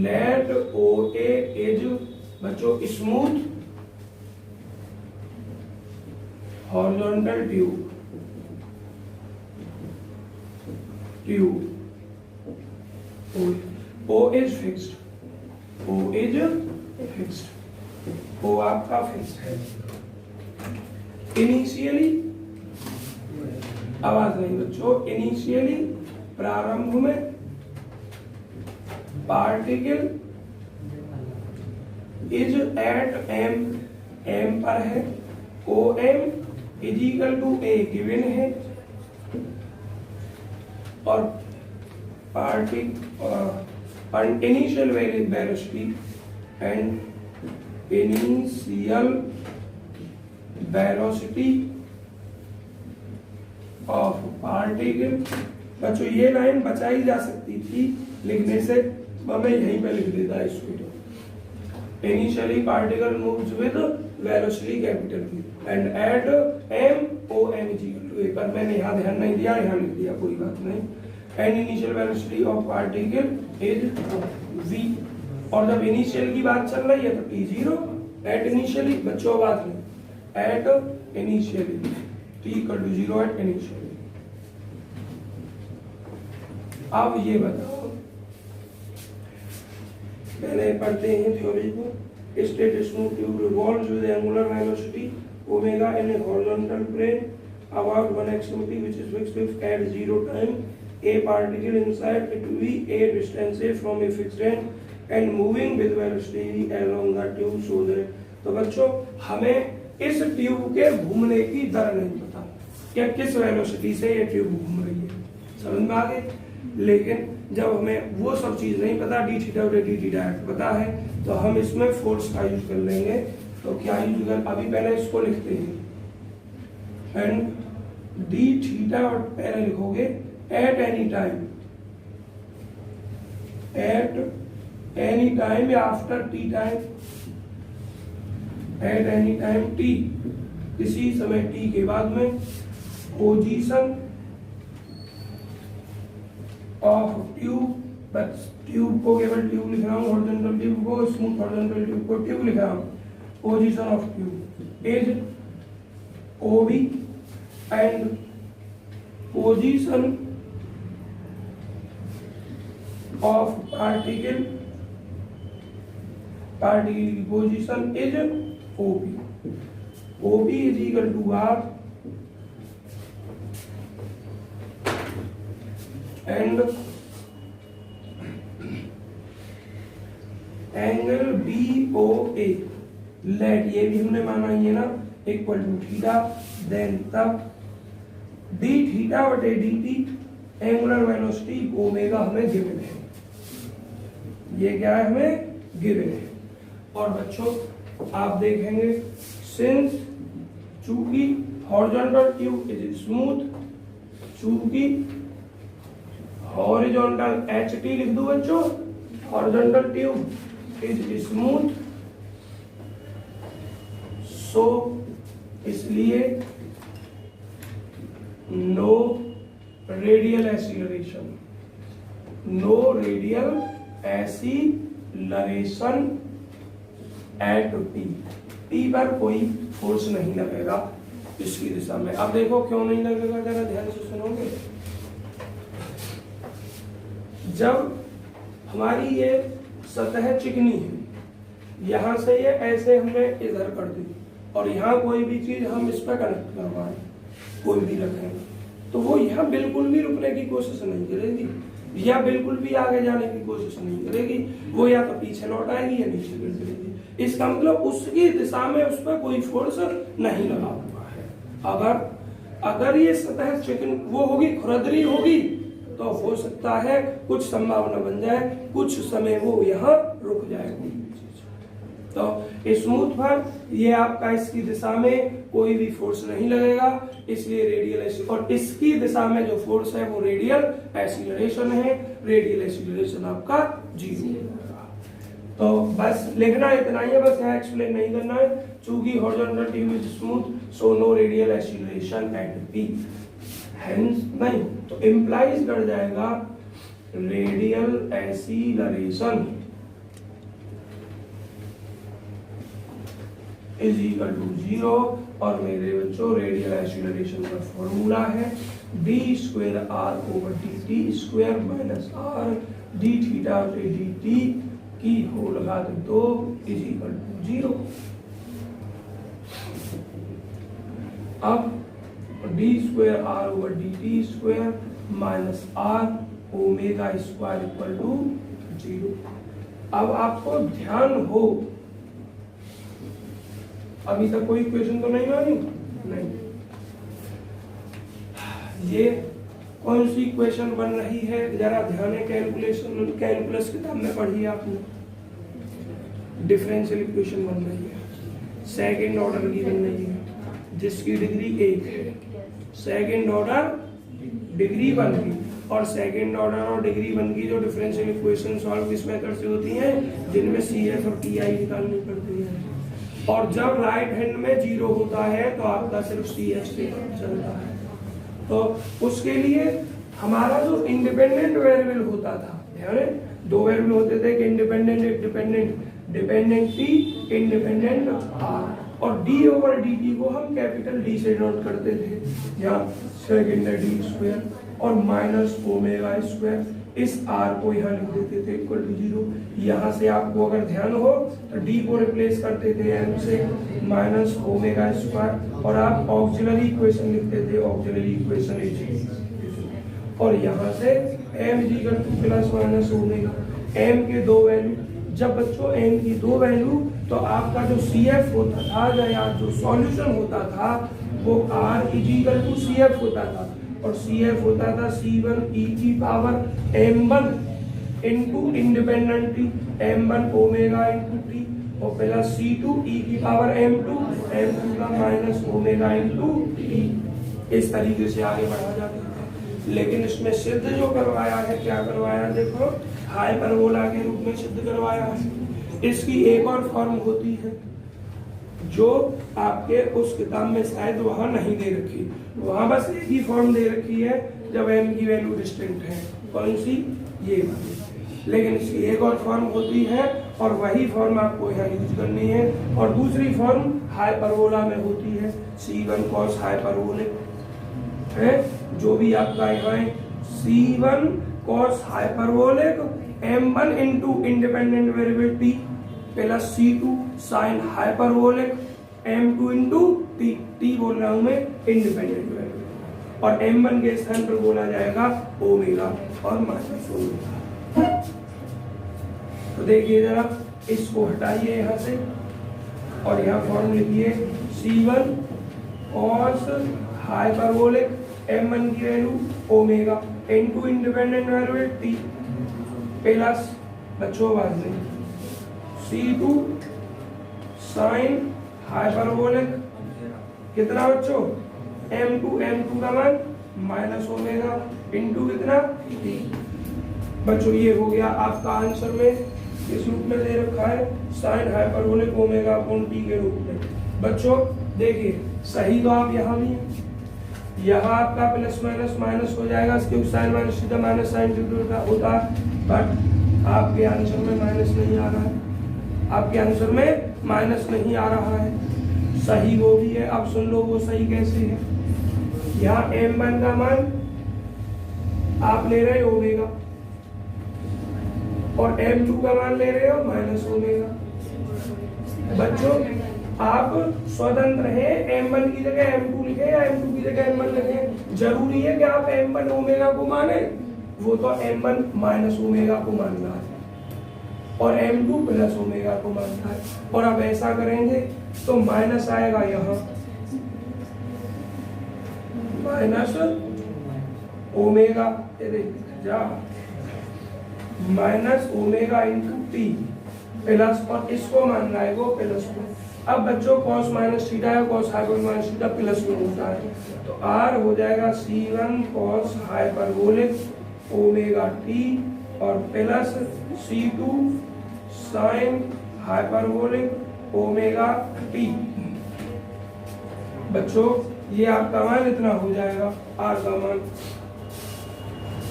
लेट OA इज बच्चों smooth horizontal tube O is fixed, O is fixed, O आपका फिक्स्ड है। इनिशियली, आवाज नहीं बच्चों, इनिशियली प्रारंभ में पार्टिकल इज एट M पर है, OM is equal to A given है, और initial velocity and initial velocity of particle. बच्चों ये लाइन बचाई जा सकती थी लिखने से, मैं यहीं पे लिख देता इसको। Initially particle moves with velocity capital V and at M OM is equal to A, पर मैंने यहाँ ध्यान नहीं दिया, यहाँ लिख दिया, कोई बात नहीं। And initial velocity of particle is V, और जब इनिशियल की बात चल रही है तो T0 at initially, बच्चों बात नहीं, at initially T equal to 0 at initially, अब ये बताओ, पहले पढ़ते हैं थ्योरी को। State smooth tube revolves with angular velocity omega in a horizontal plane about one extremity which is fixed if at 0 time a particle inside it will be a distance from a fixed end and moving with velocity along the tube so that। तो बच्चों हमें इस tube के घूमने की दर नहीं पता क्या किस वेलोसिटी से ये ट्यूब घूम रही है, समझ में आ गई। लेकिन जब हमें वो सब चीज नहीं पता, डी थीटा और डी थीटा पता है, तो हम इसमें फोर्स का यूज कर लेंगे। तो क्या यूज कर, अभी पहले इसको लिखते हैं एंड डी थीटा और पहले लिखोगे एट एनी टाइम या after t time, at any time t, किसी समय टी के बाद में पोजीशन ऑफ ट्यूब, बस ट्यूब को केवल ट्यूब लिख रहा हूँ, हॉरिजॉन्टल ट्यूब को स्मूथ हॉरिजॉन्टल ट्यूब को ट्यूब लिख रहा हूँ, position of tube is OB and position of particle की position is OP is equal to R and angle BOA, let ये भी हमने माना ये ना इक्वल टू थीटा, देन तब डी थीटा बटे D t angular velocity omega हमें गिवन है, ये क्या है हमें गिवन है। और बच्चों आप देखेंगे सिंस चूंकि हॉरिजॉन्टल ट्यूब इज स्मूथ, चूंकि हॉरिजॉन्टल एच टी लिख दो बच्चों, horizontal tube is smooth, so इसलिए no radial acceleration, no radial acceleration at t, t पर कोई फोर्स नहीं लगेगा इसकी दिशा में। अब देखो क्यों नहीं लगेगा, जरा ध्यान से सुनोगे। जब हमारी ये सतह चिकनी है, यहां से ये ऐसे हमने इधर कर दी और यहाँ कोई भी चीज हम इस पर कनेक्ट करवाएं, कोई भी रखें, तो वो यहाँ बिल्कुल भी रुकने की कोशिश नहीं करेगी या बिल्कुल भी आगे जाने की कोशिश नहीं करेगी, वो या तो पीछे लौट आएगी या नीचे गिर जाएगी। इसका मतलब उसकी दिशा में उस पर कोई फोर्स नहीं लगा हुआ है। अगर ये सतह चिकन वो होगी, खुरदरी होगी, तो हो सकता है कुछ संभावना बन जाए, कुछ समय वो यहाँ रुक जाएगी। तो स्मूथ पर ये आपका इसकी दिशा में कोई भी फोर्स नहीं लगेगा, इसलिए रेडियल, और इसकी दिशा में जो फोर्स है वो रेडियल एक्सीलरेशन है, रेडियल एक्सीलरेशन आपका 0 होगा। तो बस लिखना इतना ही है, बस यहाँ एक्सप्लेन नहीं करना है। चूंकि horizontal tube is smooth so no radial acceleration at P, hence नहीं तो इंप्लाइज कर जाएगा radial acceleration is equal to 0। और मेरे बच्चों रेडियल एक्सीलरेशन का फॉर्मूला है d square r over d T square minus R D theta से डी टी की होल घात 2 इज इक्वल टू 0। अब d square r over d T square minus r omega square equal to 0। अब आपको ध्यान हो, अभी तक कोई क्वेश्चन तो नहीं मानी? नहीं। ये कौन सी क्वेश्चन बन रही है, जरा ध्यान है। कैलकुलस किताब में पढ़ी आपने, डिफरेंशियल इक्वेशन बन रही है, सेकंड ऑर्डर की बन रही है, जिसकी डिग्री 1 है, सेकंड ऑर्डर डिग्री 1 की। और सेकंड ऑर्डर और डिग्री 1 की जो डिफरेंशियल इक्वेशन सॉल्व किस मेथड से होती हैं, जिनमें CF और TI निकालनी पड़ती है। और जब राइट हैंड में 0 होता है तो आपका सिर्फ CF से चलता है। तो उसके लिए हमारा जो इंडिपेंडेंट वेरिएबल होता था, ध्यान है, 2 वेरिएबल होते थे कि इंडिपेंडेंट एक dependent, dependent T independent R, और D ओवर dt को हम कैपिटल D से नोट करते थे, यहाँ सेकंड D स्क्वायर और माइनस ओमेगा स्क्वायर, इस आर को यहाँ लिख देते थे इक्वल टू 0। यहाँ से आपको अगर ध्यान हो तो डी को रिप्लेस करते थे एम से, माइनस ओमेगा स्क्वायर, और आप ऑक्सिलरी इक्वेशन लिखते थे, ऑक्सिलरी इक्वेशन इज, और यहाँ से m is equal to plus minus omega. M के दो वैल्यू, जब बच्चों एम की दो वैल्यू, तो आपका जो सी एफ होता था या जो सॉल्यूशन होता था वो r is equal to c f होता था, और सी एफ होता था C1 e की power m1 into independent T, m1 omega into T, और प्लस C2 e की पावर m2 का माइनस ओमेगा इंटू टी। इस तरीके से आगे बढ़ा जाता है। लेकिन इसमें सिद्ध जो करवाया है, क्या करवाया, देखो हाइपरबोला के रूप में सिद्ध करवाया है। इसकी एक और फॉर्म होती है जो आपके उस किताब में शायद वहां नहीं दे रखी, वहां बस एक ही फॉर्म दे रखी है जब m की वैल्यू डिस्टिंक्ट है। कौन सी, ये वाली। लेकिन इसकी एक और फॉर्म होती है और वही फॉर्म आपको यहाँ यूज करनी है। और दूसरी फॉर्म हाइपरबोला में होती है, C1 cos हाइपरबोलिक है, जो भी आपका यहाँ है C1 cos hyperbolic m1 into independent variable t plus C2 sine hyperbolic m2 into T बोल रहा हूं मैं इंडिपेंडेंट वेरिएबल, और m1 के स्थान पर बोला जाएगा ओमेगा और माइनस ओमेगा। तो देखिए जरा, इसको हटाइए यहाँ से और यहाँ फॉर्म लिखिए C1 cos हाइपरबोलिक m1 की value omega into independent variable t plus बच्चों बाद में C2 साइन हाइपरबोलिक कितना बच्चों m2 का मान माइनस ओमेगा इंटू कितना t। बच्चों ये हो गया आपका आंसर में इस रूप में दे रखा है, sine hyperbolic omega upon t के रूप में। बच्चों देखिए सही तो आप यहाँ भी हैं, यहाँ आपका प्लस माइनस माइनस हो जाएगा, इसके साइन माइनस सीधा माइनस साइन थीटा होता है, बट आपके आंसर में माइनस नहीं आ रहा है, आपके आंसर में माइनस नहीं आ रहा है। सही वो भी है, अब सुन लो वो सही कैसे है। यहाँ m1 का मान आप ले रहे हो ओमेगा और m2 का मान ले रहे हो माइनस ओमेगा। बच्चों आप स्वतंत्र हैं, m1 की जगह m2 लिखे या m2 की जगह m1 लिखे, जरूरी है कि आप m1 ओमेगा को माने, वो तो m1 माइनस ओमेगा को मानना है और m2 प्लस ओमेगा को मानना है। और अब ऐसा करेंगे तो माइनस आएगा यहाँ माइनस ओमेगा, जा minus omega into T plus, और इसको मानना है वो प्लस को। अब बच्चों cos माइनस थीटा है, cos hyperbolic minus theta plus में होता है, तो r हो जाएगा C1 cos hyperbolic omega t और plus C2 sine hyperbolic omega t। बच्चों ये आपका मान इतना हो जाएगा r का मान।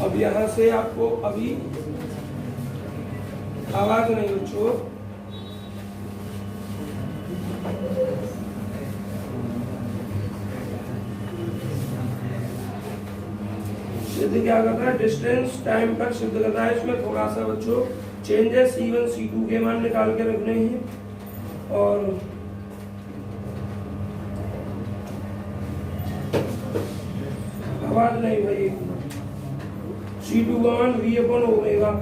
अब यहाँ से आपको अभी आवाज नहीं बच्चों, सिद्ध क्या करता है, डिस्टेंस टाइम पर सिद्ध करता है। इसमें थोड़ा सा बच्चों चेंजेस C1 C2 के मान निकाल के रखने हैं। और आवाज नहीं भाई, C2 का मान V अपॉन ओमेगा,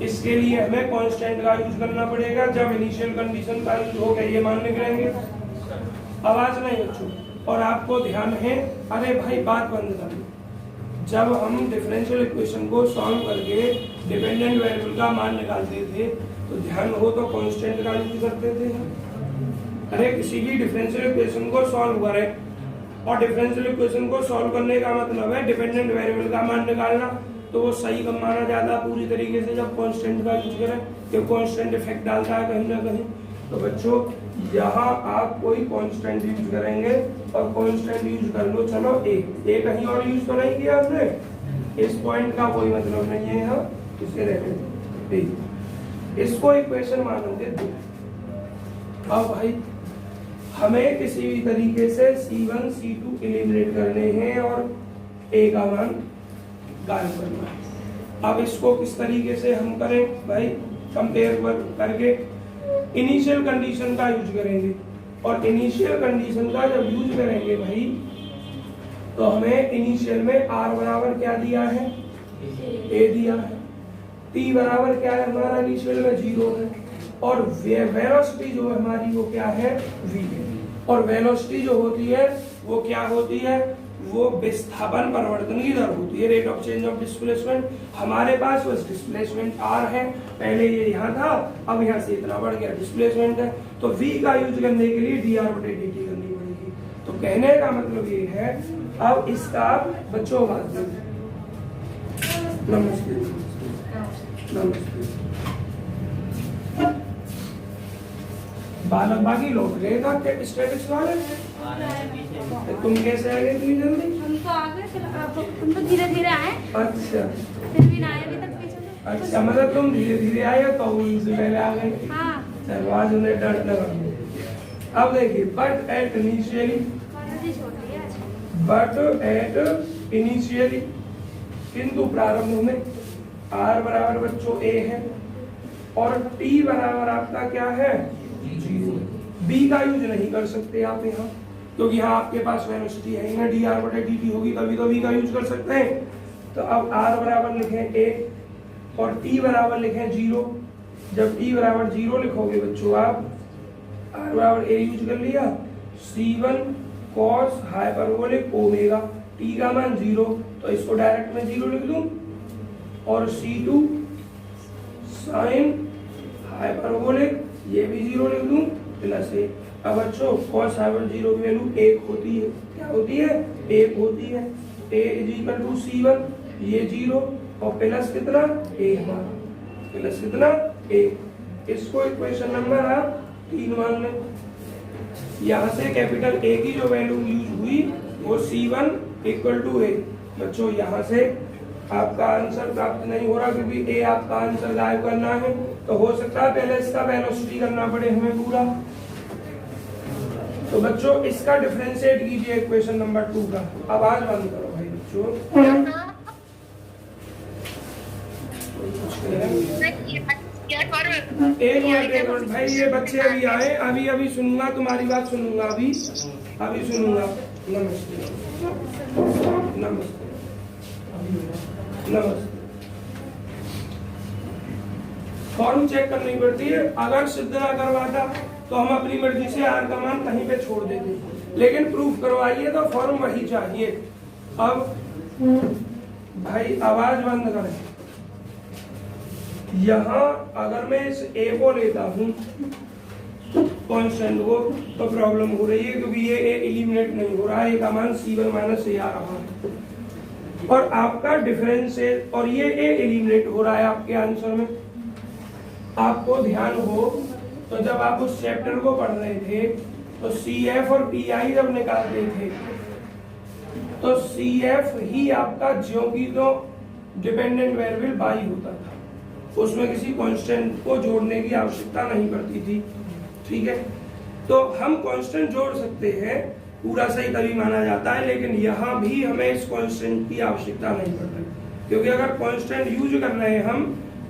इसके लिए हमें कांस्टेंट का यूज करना पड़ेगा। जब इनिशियल कंडीशन का यूज हो गया ये मान निकलेंगे, आवाज नहीं बच्चों। और आपको ध्यान है, अरे भाई बात बंद कर, जब हम डिफरेंशियल इक्वेशन को सॉल्व करके डिपेंडेंट वेरिएबल का मान निकालते थे तो ध्यान हो तो कांस्टेंट का यूज करते थे। अरे किसी भी डिफरेंशियल इक्वेशन को सॉल्व करें, और डिफरेंशियल इक्वेशन को सॉल्व करने का मतलब है डिपेंडेंट वेरिएबल का मान निकालना, तो वो सही कब माना जाता है पूरी तरीके से, जब कांस्टेंट का यूज करें, कि कांस्टेंट इफेक्ट डालता है कहीं ना कहीं। तो बच्चों यहाँ आप कोई कांस्टेंट यूज करेंगे और कांस्टेंट यूज कर लो, चलो ए कहीं और यूज तो नहीं किया आपने, इस पॉइंट का कोई मतलब नहीं है यहाँ, इसे रहने दो। इसको इक्वेशन मानोगे दो। अब भाई हमें किसी भी तरीके से C1 C2 एलिमिनेट करने हैं और ए का मान गायब करना है। अब इसको किस तरीके से हम करें भाई, कंपेयर करके इनिशियल कंडीशन का यूज करेंगे, और इनिशियल कंडीशन का जब यूज करेंगे भाई तो हमें इनिशियल में आर बराबर क्या दिया है, ए दिया है, टी बराबर क्या है हमारा इनिशियल में 0 है, और वेलोसिटी जो है हमारी वो क्या है, v है। और वेलोसिटी जो होती है वो क्या होती है, वो विस्थापन परिवर्तन की दर होती है, rate of change of displacement. हमारे पास बस डिस्प्लेसमेंट r है, पहले ये यहाँ था, अब यहाँ से इतना बढ़ गया डिस्प्लेसमेंट है, तो v का यूज करने के लिए dr/dt करनी पड़ेगी। तो कहने का मतलब ये है, अब इसका बच्चों बात नमस्ते नमस्ते बालक बाकी लौट गए था स्टैटिक्स वाले, तुम कैसे आ गए इतनी जल्दी? हम तो आ गए, हम तो धीरे धीरे आए, अच्छा फिर भी ना आए अभी तक पीछे से। अच्छा, मतलब तुम धीरे धीरे आए तो उनसे पहले आ गए। हाँ, चलो आज उन्हें डर लगा। अब देखिए, बट एट इनिशियली, जी छोटी है आज। बट एट इनिशियली, किंतु प्रारंभ में r बराबर बच्चों a है और t बराबर आपका क्या है, 0। b का यूज नहीं कर सकते आप यहाँ, क्योंकि यहाँ आपके पास वेलोसिटी है ही ना, dr/dt होगी तभी तो b का यूज कर सकते हैं। तो अब r बराबर लिखें a और t बराबर लिखें 0। जब t बराबर 0 लिखोगे बच्चों आप, r बराबर a यूज कर लिया, c1 cos hyperbolic omega, t का मान 0, तो इसको डायरेक्ट में 0 लिख दूं, और c2 साइन हाइपरबोलिक ये भी 0 लिख दूं, प्लस ए। अब बच्चों cos हाइपर 0 की वैल्यू 1 होती है, क्या होती है, 1 होती है। a = c1, ये 0 और प्लस कितना, a हमारा, प्लस कितना, a। इसको इक्वेशन नंबर आप 3 मान लें। यहाँ से कैपिटल A की जो वैल्यू यूज हुई वो C1 = A। बच्चों यहाँ से आपका आंसर प्राप्त नहीं हो रहा, क्योंकि A आपका आंसर गायब करना है, तो हो सकता है पहले इसका वेलोसिटी करना पड़े हमें पूरा। तो बच्चों इसका डिफरेंशिएट कीजिए इक्वेशन नंबर 2 का। आवाज बंद करो भाई बच्चों। एक मिनट भाई, ये बच्चे अभी आए, अभी सुनूंगा तुम्हारी बात, सुनूंगा अभी सुनूंगा। नमस्ते नमस्ते नमस्ते। फॉर्म चेक करनी पड़ती है, अगर सिद्ध ना करवाता तो हम अपनी मर्जी से आर का मान कहीं पे छोड़ देते, लेकिन प्रूफ करवाइए तो फॉर्म वही चाहिए। अब भाई आवाज बंद करें। यहाँ अगर मैं इस ए को लेता हूँ कांस्टेंट को, तो प्रॉब्लम हो रही है, क्योंकि ये ए एलिमिनेट नहीं हो रहा है, ए का मान C1 - a आ रहा है, और आपका डिफरेंस है, और ये ए एलिमिनेट हो रहा है आपके आंसर में। आपको ध्यान हो तो जब आप उस चैप्टर को पढ़ रहे थे तो CF और PI जब निकालते थे तो CF ही आपका ज्यों की तो डिपेंडेंट वेरिएबल बाई होता था, उसमें किसी कांस्टेंट को जोड़ने की आवश्यकता नहीं पड़ती थी। ठीक है, तो हम कांस्टेंट जोड़ सकते हैं, पूरा सही तभी माना जाता है, लेकिन यहाँ भी हमें इस कांस्टेंट की आवश्यकता नहीं पड़ रही, क्योंकि अगर कांस्टेंट यूज कर रहे हैं हम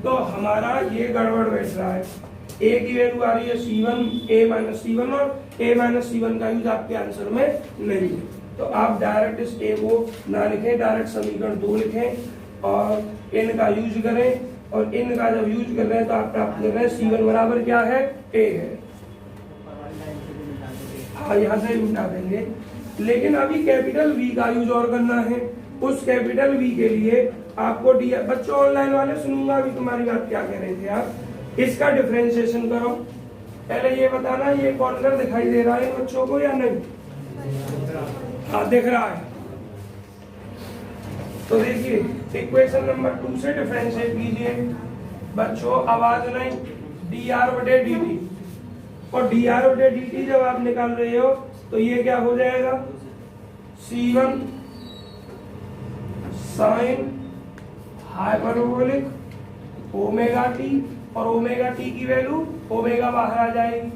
तो हमारा ये गड़बड़ बैठ रहा है। a की वैल्यू आ रही है C1, a - C1, और a - C1 का यूज आपके आंसर में नहीं है, तो आप डायरेक्ट इस a को ना लिखें, डायरेक्ट समीकरण 2 लिखें और इन का यूज करें, और इन का जब यूज कर रहे हैं तो आप प्राप्त कर रहे हैं C1 बराबर क्या है, a है। हाँ, यहाँ से उठा देंगे, लेकिन अभी कैपिटल V का यूज और करना है। उस कैपिटल V के लिए आपको बच्चों ऑनलाइन वाले सुनूंगा अभी तुम्हारी बात, क्या कह रहे थे आप, इसका डिफरेंशिएशन करो। पहले ये बताना, ये कॉर्नर दिखाई दे रहा है बच्चों को या नहीं? हाँ, दिख रहा है। तो देखिए इक्वेशन नंबर 2 से डिफरेंशिएट कीजिए बच्चों, आवाज नहीं, dr/dt, और dr/dt जब आप निकाल रहे हो तो ये क्या हो जाएगा, C1 sine hyperbolic omega T, और ओमेगा टी की वैल्यू ओमेगा बाहर आ जाएगी,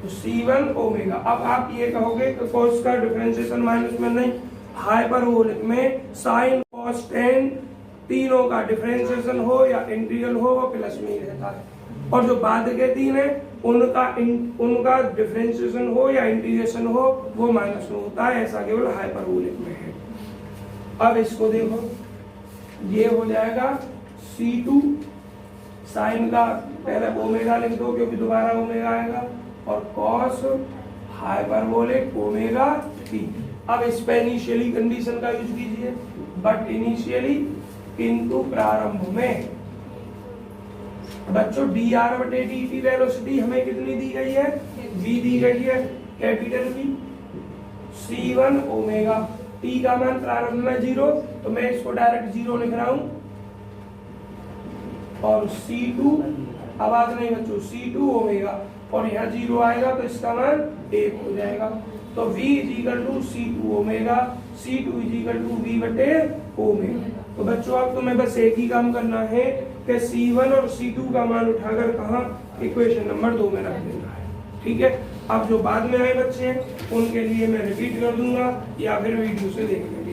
तो C1 ओमेगा। अब आप ये कहोगे कि cos का डिफरेंशिएशन माइनस में नहीं, हाइपरबोलिक में साइन कॉस टेन तीनों का डिफरेंशिएशन हो या इंटीग्रल हो वो प्लस में ही रहता है, और जो बाद के तीन है उनका डिफरेंशिएशन हो या इंटीग्रेशन हो वो माइनस में होता है। ऐसा केवल हाइपरबोलिक में है। अब इसको देखो, ये हो जाएगा C2 साइन का पहले ओमेगा लिख दो क्योंकि दोबारा ओमेगा आएगा, और कॉस हाइपरबोलिक ओमेगा t। अब इस पे इनिशियली कंडीशन का यूज कीजिए, बट इनिशियली किंतु प्रारंभ में। बच्चों dr/dt वेलोसिटी हमें कितनी दी गई है, v दी गई है, capital V। c1 omega, t का मान प्रारंभ में 0, तो मैं इसको डायरेक्ट 0 लिख रहा हूं, और C2 आवाज नहीं बच्चों, C2 ओमेगा, और यहाँ 0 आएगा तो इसका मान 1 हो जाएगा। तो V = C2 ओमेगा, C2 = V/ओमेगा। तो बच्चों अब तुम्हें बस एक ही काम करना है कि C1 और C2 का मान उठाकर कहाँ इक्वेशन नंबर 2 में रख देना है, ठीक है। अब जो बाद में आए बच्चे हैं उनके लिए मैं रिपीट कर दूंगा या फिर वीडियो से देख लेंगे।